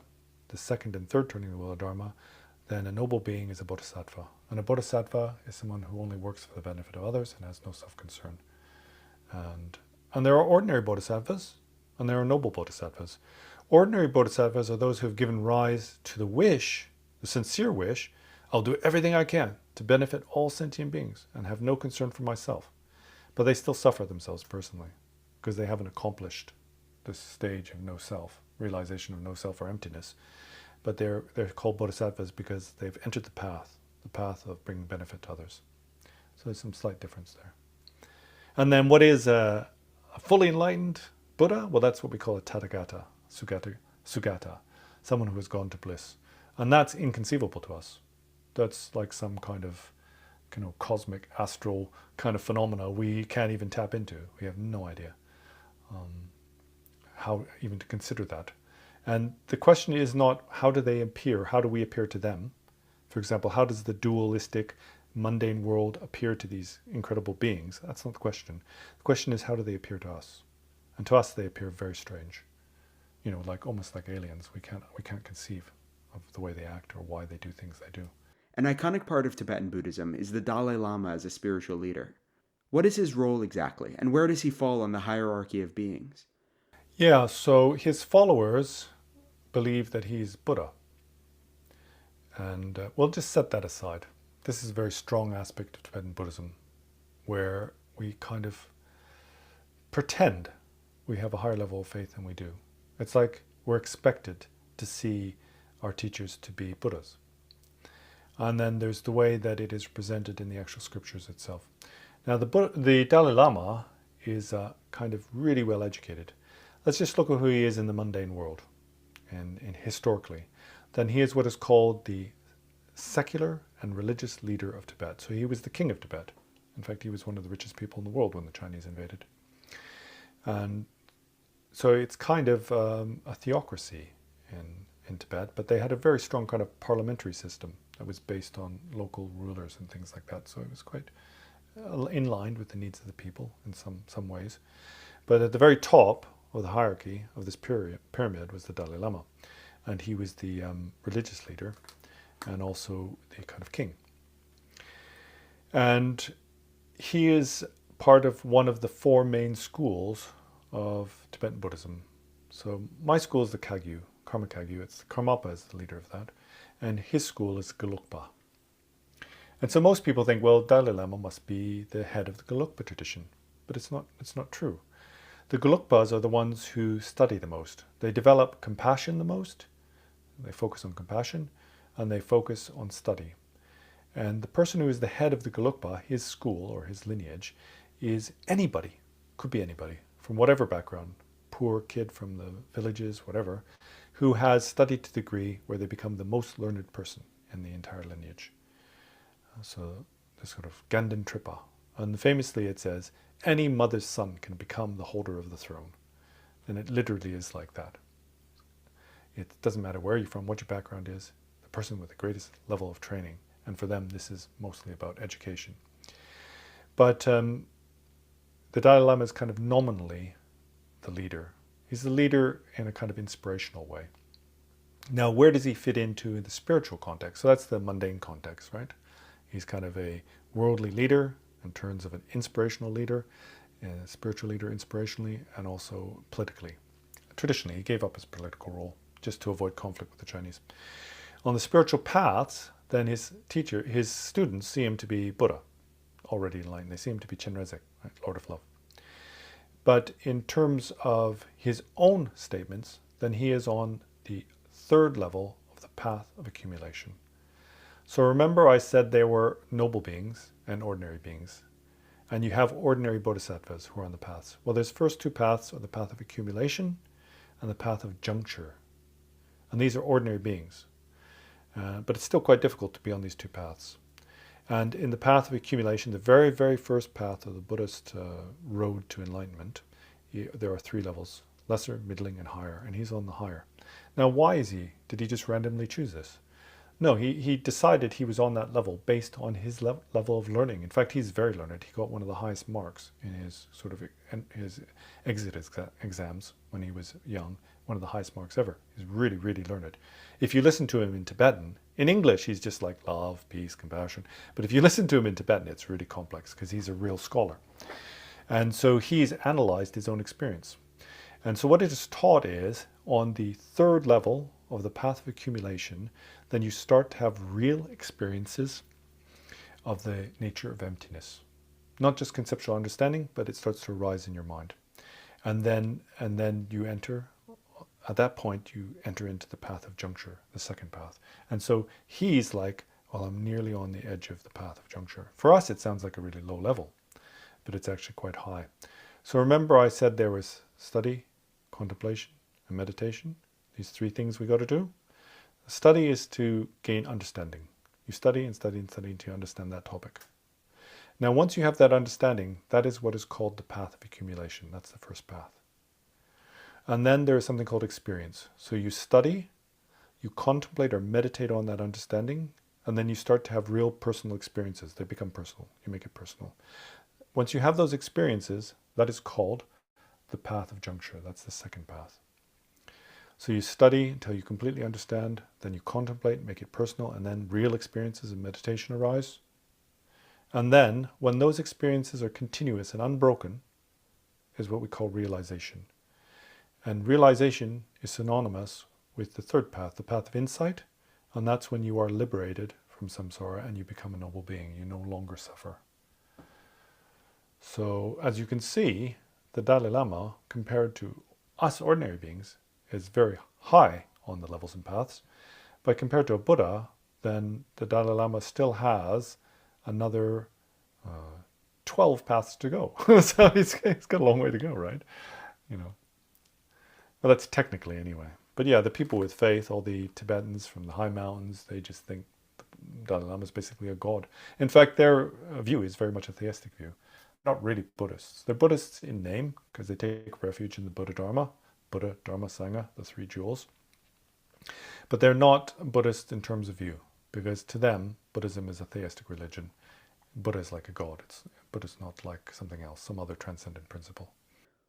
the second and third turning of the wheel of Dharma, then a noble being is a bodhisattva. And a bodhisattva is someone who only works for the benefit of others and has no self-concern. And there are ordinary bodhisattvas, and there are noble bodhisattvas. Ordinary bodhisattvas are those who have given rise to the wish, the sincere wish, I'll do everything I can to benefit all sentient beings and have no concern for myself. But they still suffer themselves personally because they haven't accomplished this stage of no self, realization of no self or emptiness. But they're called bodhisattvas because they've entered the path of bringing benefit to others. So there's some slight difference there. And then what is a fully enlightened Buddha? Well, that's what we call a Tathagata, Sugata, someone who has gone to bliss. And that's inconceivable to us. That's like some kind of cosmic, astral kind of phenomena we can't even tap into. We have no idea how even to consider that. And the question is not how do they appear, how do we appear to them? For example, how does the dualistic, mundane world appear to these incredible beings? That's not the question. The question is how do they appear to us? And to us they appear very strange. Like almost like aliens. We can't conceive of the way they act or why they do things they do. An iconic part of Tibetan Buddhism is the Dalai Lama as a spiritual leader. What is his role exactly, and where does he fall on the hierarchy of beings? Yeah, so his followers believe that he's Buddha. And we'll just set that aside. This is a very strong aspect of Tibetan Buddhism, where we kind of pretend we have a higher level of faith than we do. It's like we're expected to see our teachers to be Buddhas. And then there's the way that it is presented in the actual scriptures itself. Now the Dalai Lama is kind of really well educated. Let's just look at who he is in the mundane world and historically. Then he is what is called the secular and religious leader of Tibet. So he was the king of Tibet. In fact, he was one of the richest people in the world when the Chinese invaded. And So it's kind of a theocracy in Tibet, but they had a very strong kind of parliamentary system that was based on local rulers and things like that. So it was quite in line with the needs of the people in some ways. But at the very top of the hierarchy of this pyramid was the Dalai Lama. And he was the religious leader and also the kind of king. And he is part of one of the four main schools of Tibetan Buddhism. So my school is the Kagyu, Karma Kagyu. It's Karmapa is the leader of that. And his school is Gelugpa. And so most people think, well, Dalai Lama must be the head of the Gelugpa tradition. But it's not true. The Gelugpas are the ones who study the most. They develop compassion the most. They focus on compassion and they focus on study. And the person who is the head of the Gelugpa, his school or his lineage, is anybody, could be anybody, from whatever background, poor kid from the villages, whatever, who has studied to the degree where they become the most learned person in the entire lineage. So this sort of Ganden Tripa. And famously it says, any mother's son can become the holder of the throne. And it literally is like that. It doesn't matter where you're from, what your background is, the person with the greatest level of training. And for them, this is mostly about education. But the Dalai Lama is kind of nominally the leader. He's the leader in a kind of inspirational way. Now, where does he fit into the spiritual context? So that's the mundane context, right? He's kind of a worldly leader in terms of an inspirational leader, a spiritual leader inspirationally, and also politically. Traditionally, he gave up his political role just to avoid conflict with the Chinese. On the spiritual paths, then his students see him to be Buddha, already in line. They see him to be Chenrezig, right? Lord of Love. But in terms of his own statements, then he is on the third level of the path of accumulation. So remember I said there were noble beings and ordinary beings. And you have ordinary bodhisattvas who are on the paths. Well, there's first two paths are the path of accumulation and the path of juncture. And these are ordinary beings. But it's still quite difficult to be on these two paths. And in the path of accumulation, the very, very first path of the Buddhist road to enlightenment, there are three levels: lesser, middling, and higher. And he's on the higher. Now, why is he? Did he just randomly choose this? No, he decided he was on that level based on his level of learning. In fact, he's very learned. He got one of the highest marks in his his exit exams when he was young. One of the highest marks ever. He's really, really learned. If you listen to him in Tibetan, in English, he's just like love, peace, compassion. But if you listen to him in Tibetan, it's really complex because he's a real scholar. And so he's analyzed his own experience. And so what it is taught is, on the third level of the path of accumulation, then you start to have real experiences of the nature of emptiness. Not just conceptual understanding, but it starts to arise in your mind. And then you enter, at that point, you enter into the path of juncture, the second path. And so he's like, well, I'm nearly on the edge of the path of juncture. For us, it sounds like a really low level, but it's actually quite high. So remember I said there was study, contemplation, and meditation. These three things we got to do. Study is to gain understanding. You study and study and study until you understand that topic. Now, once you have that understanding, that is what is called the path of accumulation. That's the first path. And then there is something called experience. So you study, you contemplate or meditate on that understanding, and then you start to have real personal experiences. They become personal. You make it personal. Once you have those experiences, that is called the path of juncture. That's the second path. So you study until you completely understand, then you contemplate, make it personal, and then real experiences of meditation arise. And then, when those experiences are continuous and unbroken, is what we call realization. And realization is synonymous with the third path, the path of insight, and that's when you are liberated from samsara and you become a noble being. You no longer suffer. So, as you can see, the Dalai Lama, compared to us ordinary beings, is very high on the levels and paths. But compared to a Buddha, then the Dalai Lama still has another 12 paths to go. So he's got a long way to go, right? You know. Well, that's technically anyway. But yeah, the people with faith, all the Tibetans from the high mountains, they just think the Dalai Lama is basically a god. In fact, their view is very much a theistic view. Not really Buddhists. They're Buddhists in name because they take refuge in the Buddha Dharma. Buddha, Dharma, Sangha, the three jewels. But they're not Buddhist in terms of view, because to them, Buddhism is a theistic religion. Buddha is like a god. Buddha's not like something else, some other transcendent principle.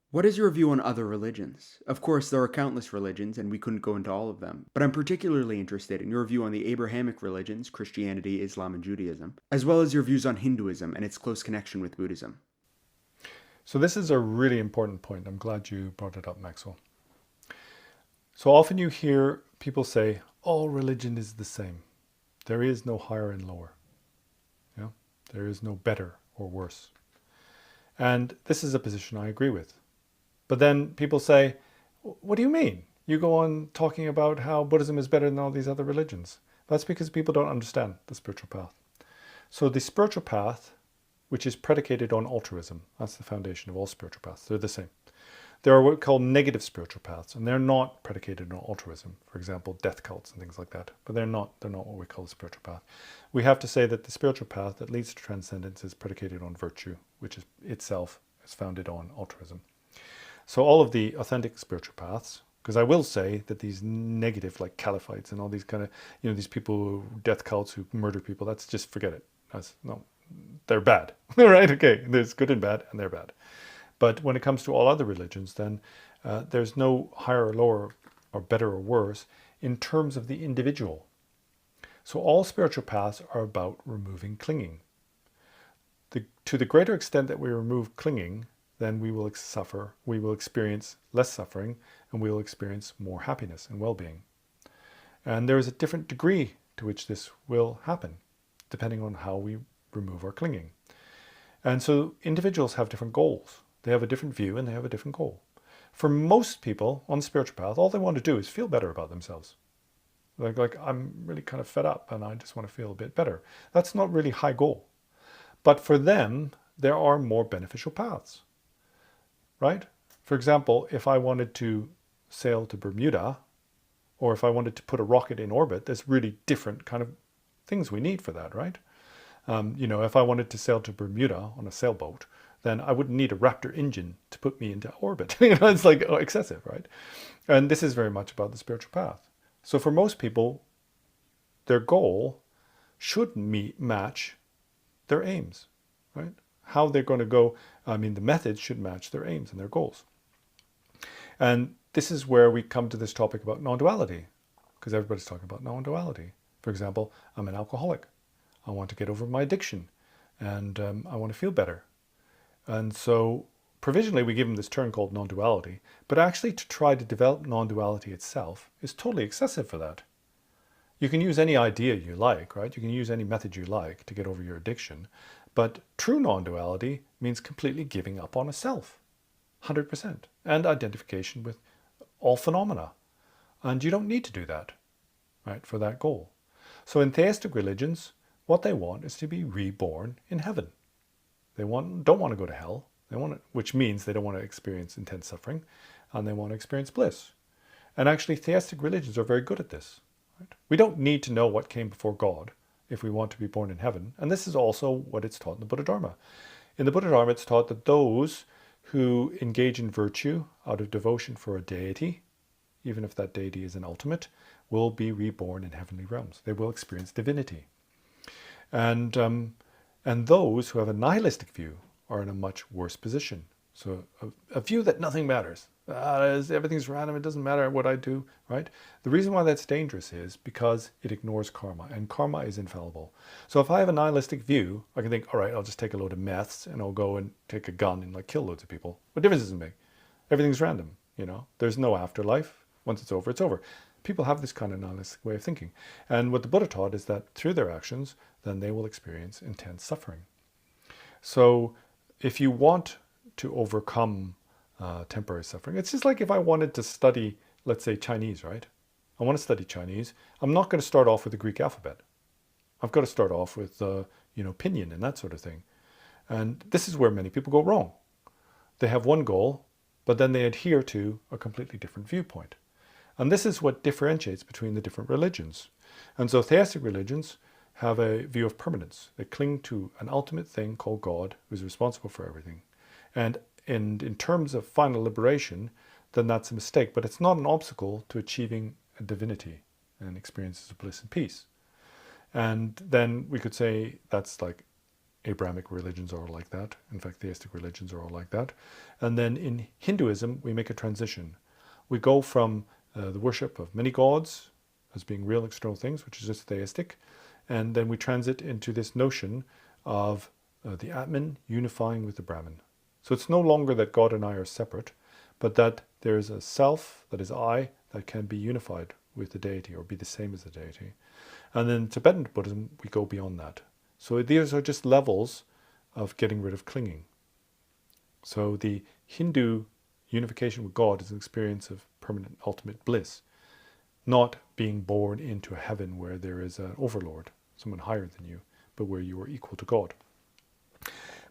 What is your view on other religions? Of course, there are countless religions, and we couldn't go into all of them, but I'm particularly interested in your view on the Abrahamic religions, Christianity, Islam, and Judaism, as well as your views on Hinduism and its close connection with Buddhism. So this is a really important point. I'm glad you brought it up, Maxwell. So often you hear people say, all religion is the same. There is no higher and lower. Yeah? There is no better or worse. And this is a position I agree with. But then people say, what do you mean? You go on talking about how Buddhism is better than all these other religions. That's because people don't understand the spiritual path. So the spiritual path, which is predicated on altruism, that's the foundation of all spiritual paths. They're the same. There are what we call negative spiritual paths, and they're not predicated on altruism. For example, death cults and things like that. But they're not what we call the spiritual path. We have to say that the spiritual path that leads to transcendence is predicated on virtue, which is itself is founded on altruism. So all of the authentic spiritual paths, because I will say that these negative, like caliphites and all these kind of, these people, death cults who murder people, that's just forget it. They're bad, right? Okay, there's good and bad, and they're bad. But when it comes to all other religions, then there's no higher or lower or better or worse in terms of the individual. So all spiritual paths are about removing clinging. To the greater extent that we remove clinging, then we will experience less suffering, and we will experience more happiness and well-being. And there is a different degree to which this will happen, depending on how we remove our clinging. And so individuals have different goals. They have a different view and they have a different goal. For most people on the spiritual path, all they want to do is feel better about themselves. Like I'm really kind of fed up and I just want to feel a bit better. That's not really high goal. But for them, there are more beneficial paths, right? For example, if I wanted to sail to Bermuda, or if I wanted to put a rocket in orbit, there's really different kind of things we need for that, right? If I wanted to sail to Bermuda on a sailboat, then I wouldn't need a Raptor engine to put me into orbit. It's like excessive, right? And this is very much about the spiritual path. So for most people, their goal should match their aims, right? How they're going to go, the methods should match their aims and their goals. And this is where we come to this topic about non-duality, because everybody's talking about non-duality. For example, I'm an alcoholic. I want to get over my addiction, and I want to feel better. And so provisionally we give them this term called non-duality, but actually to try to develop non-duality itself is totally excessive for that. You can use any idea you like, right? You can use any method you like to get over your addiction, but true non-duality means completely giving up on a self, 100%, and identification with all phenomena. And you don't need to do that, right, for that goal. So in theistic religions, what they want is to be reborn in heaven. They don't want to go to hell, which means they don't want to experience intense suffering, and they want to experience bliss. And actually, theistic religions are very good at this. Right? We don't need to know what came before God if we want to be born in heaven. And this is also what it's taught in the Buddha Dharma. In the Buddha Dharma, it's taught that those who engage in virtue out of devotion for a deity, even if that deity is an ultimate, will be reborn in heavenly realms. They will experience divinity. And those who have a nihilistic view are in a much worse position. So a view that nothing matters. Everything's random, it doesn't matter what I do, right? The reason why that's dangerous is because it ignores karma, and karma is infallible. So if I have a nihilistic view, I can think, all right, I'll just take a load of meths and I'll go and take a gun and kill loads of people. What difference does it make? Everything's random, There's no afterlife. Once it's over, it's over. People have this kind of nihilistic way of thinking. And what the Buddha taught is that through their actions, then they will experience intense suffering. So if you want to overcome temporary suffering, it's just like if I wanted to study, let's say, Chinese, right? I want to study Chinese. I'm not going to start off with the Greek alphabet. I've got to start off with, pinyin and that sort of thing. And this is where many people go wrong. They have one goal, but then they adhere to a completely different viewpoint. And this is what differentiates between the different religions. And so theistic religions have a view of permanence. They cling to an ultimate thing called God, who's responsible for everything. And in terms of final liberation, then that's a mistake. But it's not an obstacle to achieving a divinity and experiences of bliss and peace. And then we could say that's like Abrahamic religions are all like that. In fact, theistic religions are all like that. And then in Hinduism, we make a transition. We go from the worship of many gods as being real external things, which is just theistic, and then we transit into this notion of the Atman unifying with the Brahman. So it's no longer that God and I are separate, but that there is a self, that is I, that can be unified with the deity or be the same as the deity. And then Tibetan Buddhism, we go beyond that. So these are just levels of getting rid of clinging. So the Hindu unification with God is an experience of permanent ultimate bliss, not being born into a heaven where there is an overlord, someone higher than you, but where you are equal to God.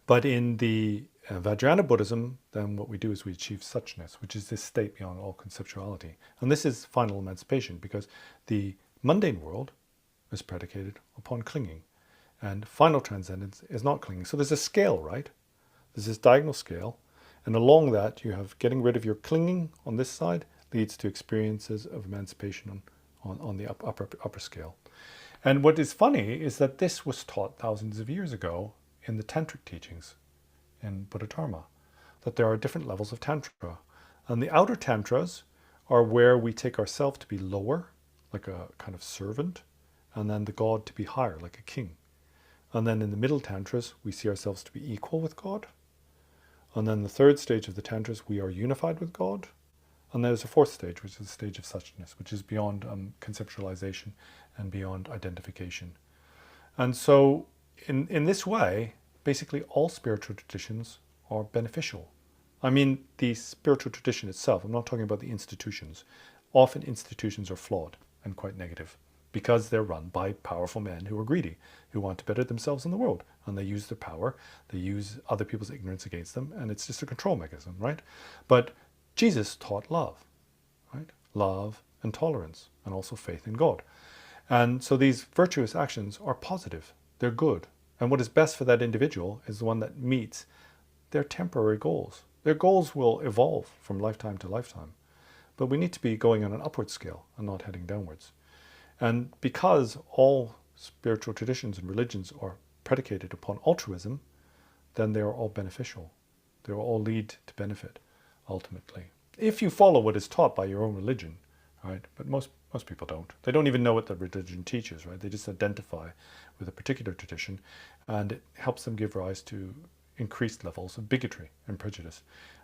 But in the Vajrayana Buddhism, then what we do is we achieve suchness, which is this state beyond all conceptuality. And this is final emancipation, because the mundane world is predicated upon clinging. And final transcendence is not clinging. So there's a scale, right? There's this diagonal scale. And along that, you have getting rid of your clinging on this side leads to experiences of emancipation on the upper scale. And what is funny is that this was taught thousands of years ago in the tantric teachings in Buddha Dharma, that there are different levels of tantra. And the outer tantras are where we take ourselves to be lower, like a kind of servant, and then the God to be higher, like a king. And then in the middle tantras, we see ourselves to be equal with God. And then the third stage of the tantras, we are unified with God. And there's a fourth stage, which is the stage of suchness, which is beyond conceptualization and beyond identification. And so in this way, basically all spiritual traditions are beneficial. I mean, the spiritual tradition itself, I'm not talking about the institutions. Often institutions are flawed and quite negative because they're run by powerful men who are greedy, who want to better themselves in the world. And they use their power, they use other people's ignorance against them, and it's just a control mechanism, right? But Jesus taught love, right? Love and tolerance, and also faith in God. And so these virtuous actions are positive, they're good. And what is best for that individual is the one that meets their temporary goals. Their goals will evolve from lifetime to lifetime. But we need to be going on an upward scale and not heading downwards. And because all spiritual traditions and religions are predicated upon altruism, then they are all beneficial. They will all lead to benefit, ultimately. If you follow what is taught by your own religion, right? But most people don't. They don't even know what the religion teaches, right? They just identify with a particular tradition, and it helps them give rise to increased levels of bigotry and prejudice.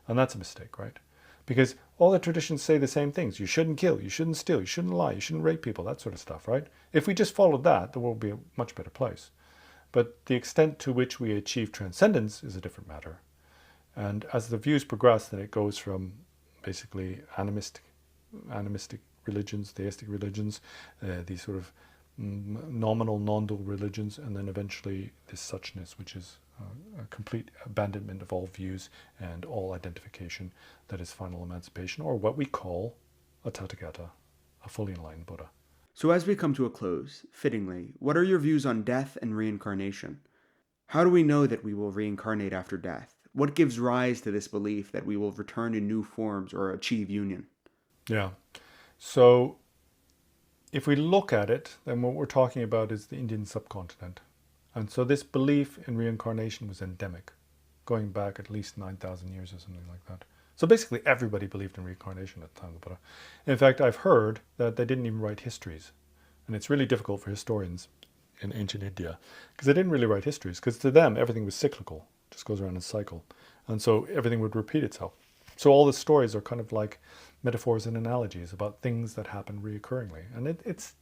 And that's a mistake, right? Because all the traditions say the same things. You shouldn't kill, you shouldn't steal, you shouldn't lie, you shouldn't rape people, that sort of stuff, right? If we just followed that, the world would be a much better place. But the extent to which we achieve transcendence is a different matter. And as the views progress, then it goes from basically animistic religions, theistic religions, these sort of nominal, non-dual religions, and then eventually this suchness, which is a complete abandonment of all views and all identification, that is final emancipation, or what we call a Tathagata, a fully enlightened Buddha. So as we come to a close, fittingly, what are your views on death and reincarnation? How do we know that we will reincarnate after death? What gives rise to this belief that we will return in new forms or achieve union? Yeah. So if we look at it, then what we're talking about is the Indian subcontinent. And so this belief in reincarnation was endemic, going back at least 9,000 years or something like that. So basically everybody believed in reincarnation at the time of the Buddha. In fact, I've heard that they didn't even write histories. And it's really difficult for historians in ancient India, because they didn't really write histories, because to them everything was cyclical, just goes around in a cycle. And so everything would repeat itself. So all the stories are kind of like metaphors and analogies about things that happen reoccurringly. And it's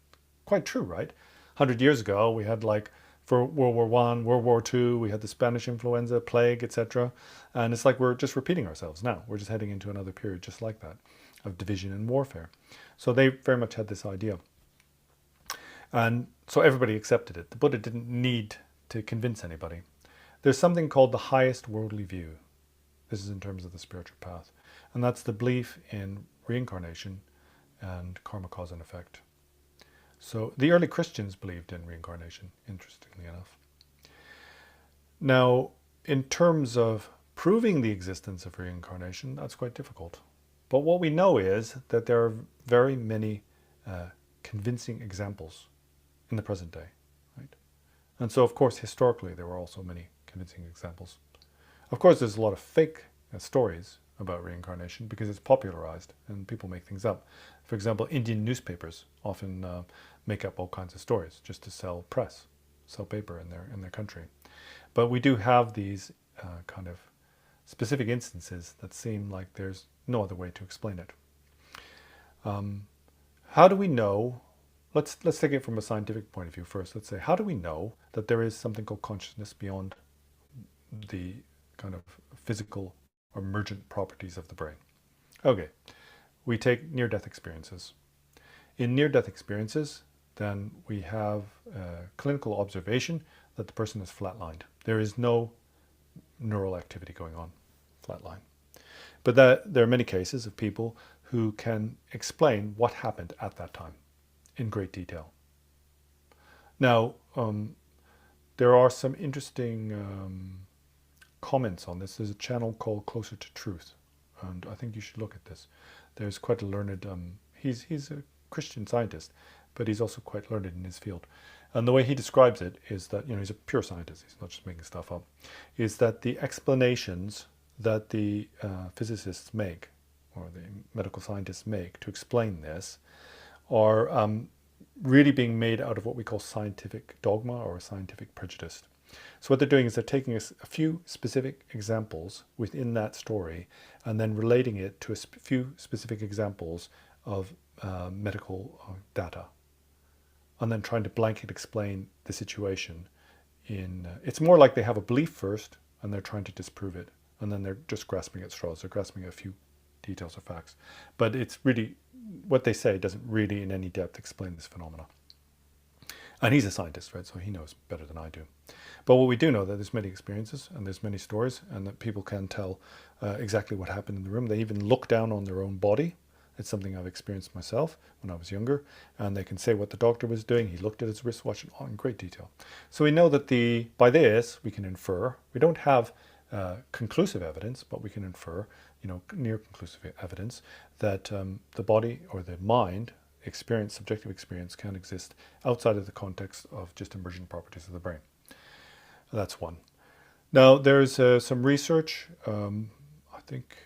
quite true, right? 100 years ago, we had like, for World War I, World War II, we had the Spanish influenza, plague, etc. And it's like we're just repeating ourselves now. We're just heading into another period just like that, of division and warfare. So they very much had this idea. And so everybody accepted it. The Buddha didn't need to convince anybody. There's something called the highest worldly view. This is in terms of the spiritual path. And that's the belief in reincarnation and karma, cause and effect. So the early Christians believed in reincarnation, interestingly enough. Now, in terms of proving the existence of reincarnation, that's quite difficult. But what we know is that there are very many convincing examples in the present day, right? And so, of course, historically, there were also many convincing examples. Of course, there's a lot of fake stories about reincarnation because it's popularized and people make things up. For example, Indian newspapers often make up all kinds of stories just to sell press, sell paper in their country. But we do have these kind of specific instances that seem like there's no other way to explain it. How do we know? Let's take it from a scientific point of view first. Let's say, how do we know that there is something called consciousness beyond the kind of physical or emergent properties of the brain? Okay, we take near-death experiences. In near-death experiences, then we have clinical observation that the person is flatlined. There is no neural activity going on, flatline. But there are many cases of people who can explain what happened at that time in great detail. Now, there are some interesting comments on this. There's a channel called Closer to Truth, and I think you should look at this. There's quite a learned, he's a Christian scientist, but he's also quite learned in his field. And the way he describes it is that, he's a pure scientist, he's not just making stuff up, is that the explanations that the physicists make, or the medical scientists make to explain this, are really being made out of what we call scientific dogma or scientific prejudice. So what they're doing is they're taking a few specific examples within that story and then relating it to a few specific examples of medical data, and then trying to blanket explain the situation. It's more like they have a belief first and they're trying to disprove it, and then they're just grasping at straws. They're grasping at a few details or facts. But it's really, what they say doesn't really in any depth explain this phenomena. And he's a scientist, right? So he knows better than I do. But what we do know that there's many experiences and there's many stories, and that people can tell exactly what happened in the room. They even look down on their own body. It's something I've experienced myself when I was younger, and they can say what the doctor was doing. He looked at his wristwatch in great detail. So we know that by this we can infer. We don't have conclusive evidence, but we can infer, near conclusive evidence that the body or the mind experience, subjective experience, can exist outside of the context of just emergent properties of the brain. That's one. Now there's some research, I think,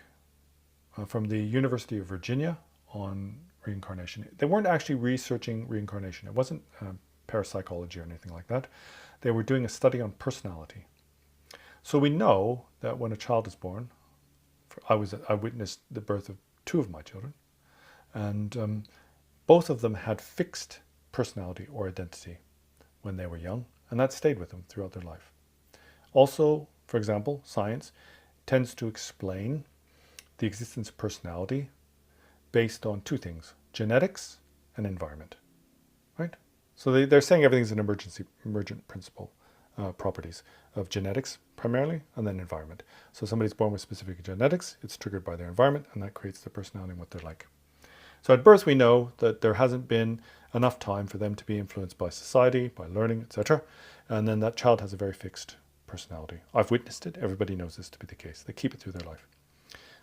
from the University of Virginia on reincarnation. They weren't actually researching reincarnation. It wasn't parapsychology or anything like that. They were doing a study on personality. So we know that when a child is born, I witnessed the birth of two of my children, and both of them had fixed personality or identity when they were young, and that stayed with them throughout their life. Also, for example, science tends to explain the existence of personality based on two things: genetics and environment, right? So they're saying everything's an emergent principle, properties of genetics primarily, and then environment. So somebody's born with specific genetics, it's triggered by their environment, and that creates their personality and what they're like. So at birth we know that there hasn't been enough time for them to be influenced by society, by learning, etc. And then that child has a very fixed personality. I've witnessed it. Everybody knows this to be the case. They keep it through their life.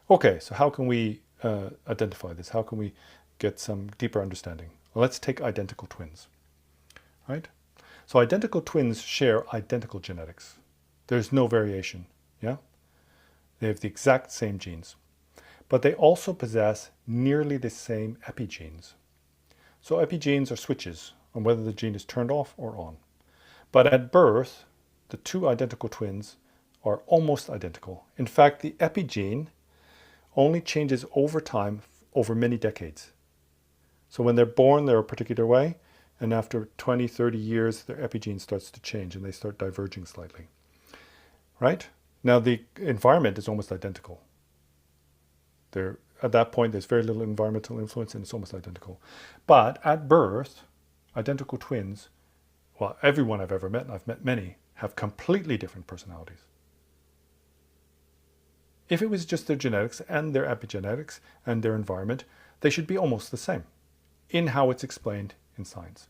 Okay, so how can we identify this? How can we get some deeper understanding? Well, let's take identical twins, right? So identical twins share identical genetics. There's no variation, yeah? They have the exact same genes, but they also possess nearly the same epigenes. So epigenes are switches on whether the gene is turned off or on. But at birth, the two identical twins are almost identical. In fact, the epigene only changes over time, over many decades. So when they're born, they're a particular way, and after 20, 30 years, their epigene starts to change and they start diverging slightly, right? Now the environment is almost identical. At that point, there's very little environmental influence and it's almost identical. But at birth, identical twins, well, everyone I've ever met, and I've met many, have completely different personalities. If it was just their genetics and their epigenetics and their environment, they should be almost the same in how it's explained in science.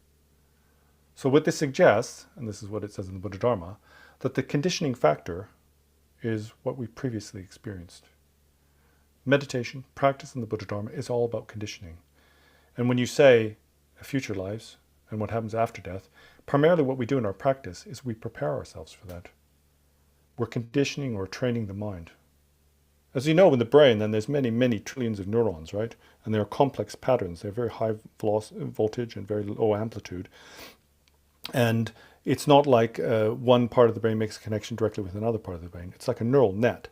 So what this suggests, and this is what it says in the Buddha Dharma, that the conditioning factor is what we previously experienced. meditation, practice in the Buddha Dharma is all about conditioning. And when you say future lives and what happens after death, primarily what we do in our practice is we prepare ourselves for that. We're conditioning or training the mind. As you know, in the brain, then there's many, many trillions of neurons, right? And there are complex patterns. They're very high voltage and very low amplitude. And it's not like one part of the brain makes a connection directly with another part of the brain. It's like a neural net.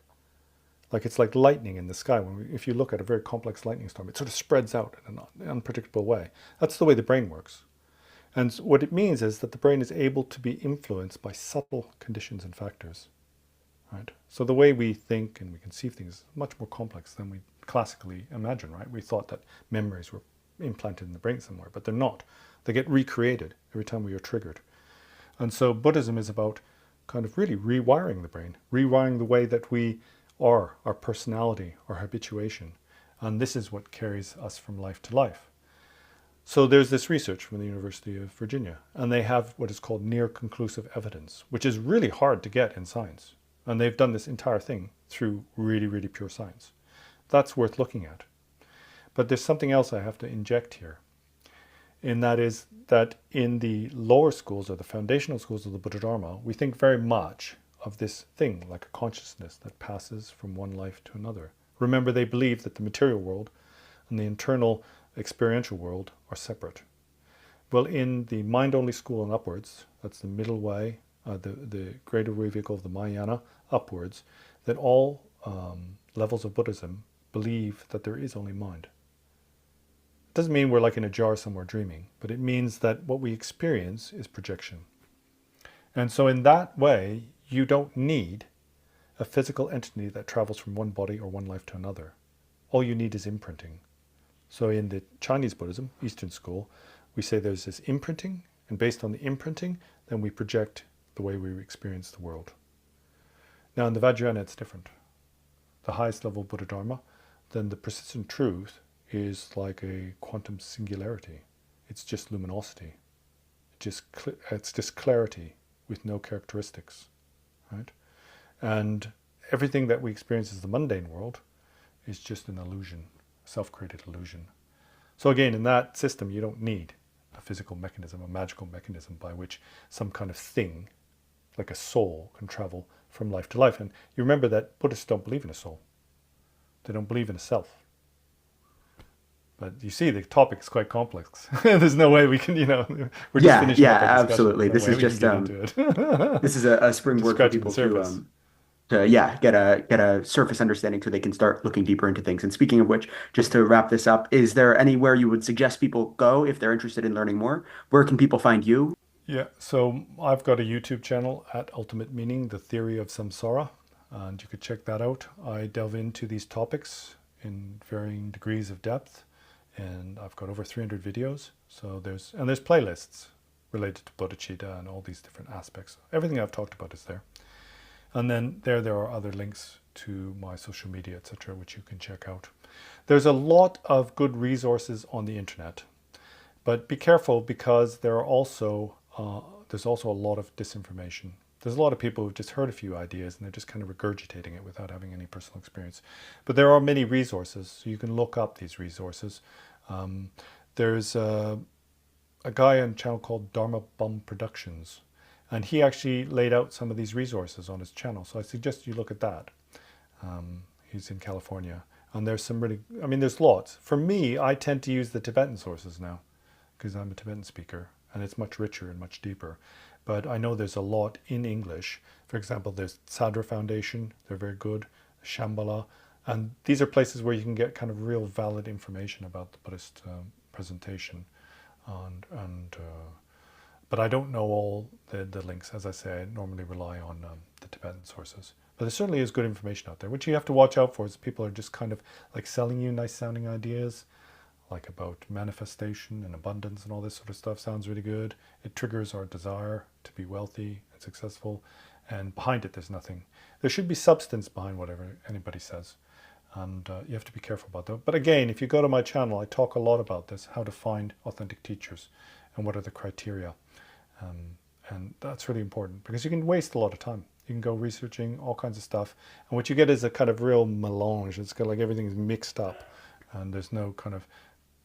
Like it's like lightning in the sky. If you look at a very complex lightning storm, it sort of spreads out in an unpredictable way. That's the way the brain works. And what it means is that the brain is able to be influenced by subtle conditions and factors. Right? So the way we think and we conceive things is much more complex than we classically imagine, right? We thought that memories were implanted in the brain somewhere, but they're not. They get recreated every time we are triggered. And so Buddhism is about kind of really rewiring the brain, rewiring the way that we are, our personality, our habituation. And this is what carries us from life to life. So there's this research from the University of Virginia, and they have what is called near conclusive evidence, which is really hard to get in science. And they've done this entire thing through really, really pure science. That's worth looking at. But there's something else I have to inject here. And that is that in the lower schools or the foundational schools of the Buddha Dharma, we think very much of this thing like a consciousness that passes from one life to another. Remember, they believe that the material world and the internal experiential world are separate. Well, in the mind-only school and upwards, that's the middle way, the greater way vehicle of the Mahayana, upwards, that all levels of Buddhism believe that there is only mind. It doesn't mean we're like in a jar somewhere dreaming, but it means that what we experience is projection. And so in that way, you don't need a physical entity that travels from one body or one life to another. All you need is imprinting. So in the Chinese Buddhism, Eastern school, we say there's this imprinting, and based on the imprinting, then we project the way we experience the world. Now in the Vajrayana, it's different. The highest level of Buddha Dharma, then the persistent truth is like a quantum singularity. It's just luminosity. It's just clarity with no characteristics, right? And everything that we experience as the mundane world is just an illusion, self-created illusion. So again, in that system, you don't need a physical mechanism, a magical mechanism by which some kind of thing, like a soul, can travel from life to life. And you remember that Buddhists don't believe in a soul. They don't believe in a self. But you see, the topic is quite complex. There's no way we can, we're just finishing up our discussion. Absolutely. This is just this is a springboard for people to get a surface understanding so they can start looking deeper into things. And speaking of which, just to wrap this up, is there anywhere you would suggest people go if they're interested in learning more? Where can people find you? Yeah, so I've got a YouTube channel at Ultimate Meaning, The Theory of Samsara, and you could check that out. I delve into these topics in varying degrees of depth, and I've got over 300 videos. So there's playlists related to bodhicitta and all these different aspects. Everything I've talked about is there. And then there are other links to my social media, etc., which you can check out. There's a lot of good resources on the internet, but be careful because there's also a lot of disinformation. There's a lot of people who've just heard a few ideas and they're just kind of regurgitating it without having any personal experience. But there are many resources, so you can look up these resources. There's a guy on a channel called Dharma Bum Productions, and he actually laid out some of these resources on his channel. So I suggest you look at that. He's in California. And there's some really, there's lots. For me, I tend to use the Tibetan sources now because I'm a Tibetan speaker and it's much richer and much deeper. But I know there's a lot in English. For example, there's Sadra Foundation. They're very good. Shambhala. And these are places where you can get kind of real valid information about the Buddhist presentation. But I don't know all the links. As I say, I normally rely on the Tibetan sources. But there certainly is good information out there. What you have to watch out for is people are just kind of like selling you nice sounding ideas, like about manifestation and abundance and all this sort of stuff. Sounds really good. It triggers our desire to be wealthy and successful. And behind it, there's nothing. There should be substance behind whatever anybody says. And you have to be careful about that. But again, if you go to my channel, I talk a lot about this, how to find authentic teachers and what are the criteria. And that's really important because you can waste a lot of time. You can go researching all kinds of stuff. And what you get is a kind of real melange. It's kind of like everything's mixed up and there's no kind of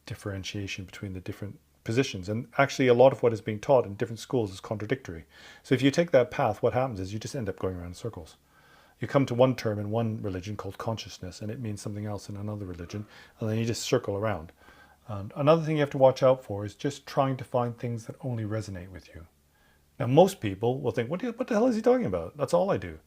differentiation between the different positions. And actually, a lot of what is being taught in different schools is contradictory. So if you take that path, what happens is you just end up going around in circles. You come to one term in one religion called consciousness, and it means something else in another religion, and then you just circle around. And another thing you have to watch out for is just trying to find things that only resonate with you. Now, most people will think, what the hell is he talking about? That's all I do.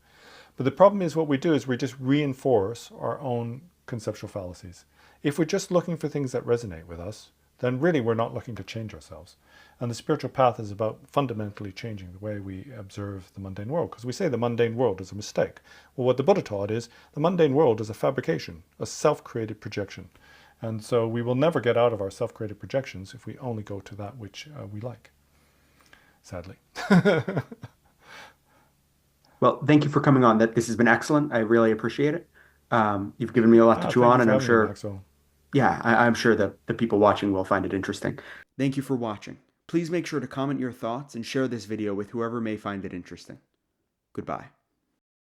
But the problem is what we do is we just reinforce our own conceptual fallacies. If we're just looking for things that resonate with us, then really we're not looking to change ourselves. And the spiritual path is about fundamentally changing the way we observe the mundane world, because we say the mundane world is a mistake. Well, what the Buddha taught is the mundane world is a fabrication, a self-created projection. And so we will never get out of our self-created projections if we only go to that which we like, sadly. Well, thank you for coming on. This has been excellent. I really appreciate it. You've given me a lot to chew Thank on, you and for I'm having me, sure, Maxwell. yeah, I'm sure that the people watching will find it interesting. Thank you for watching. Please make sure to comment your thoughts and share this video with whoever may find it interesting. Goodbye.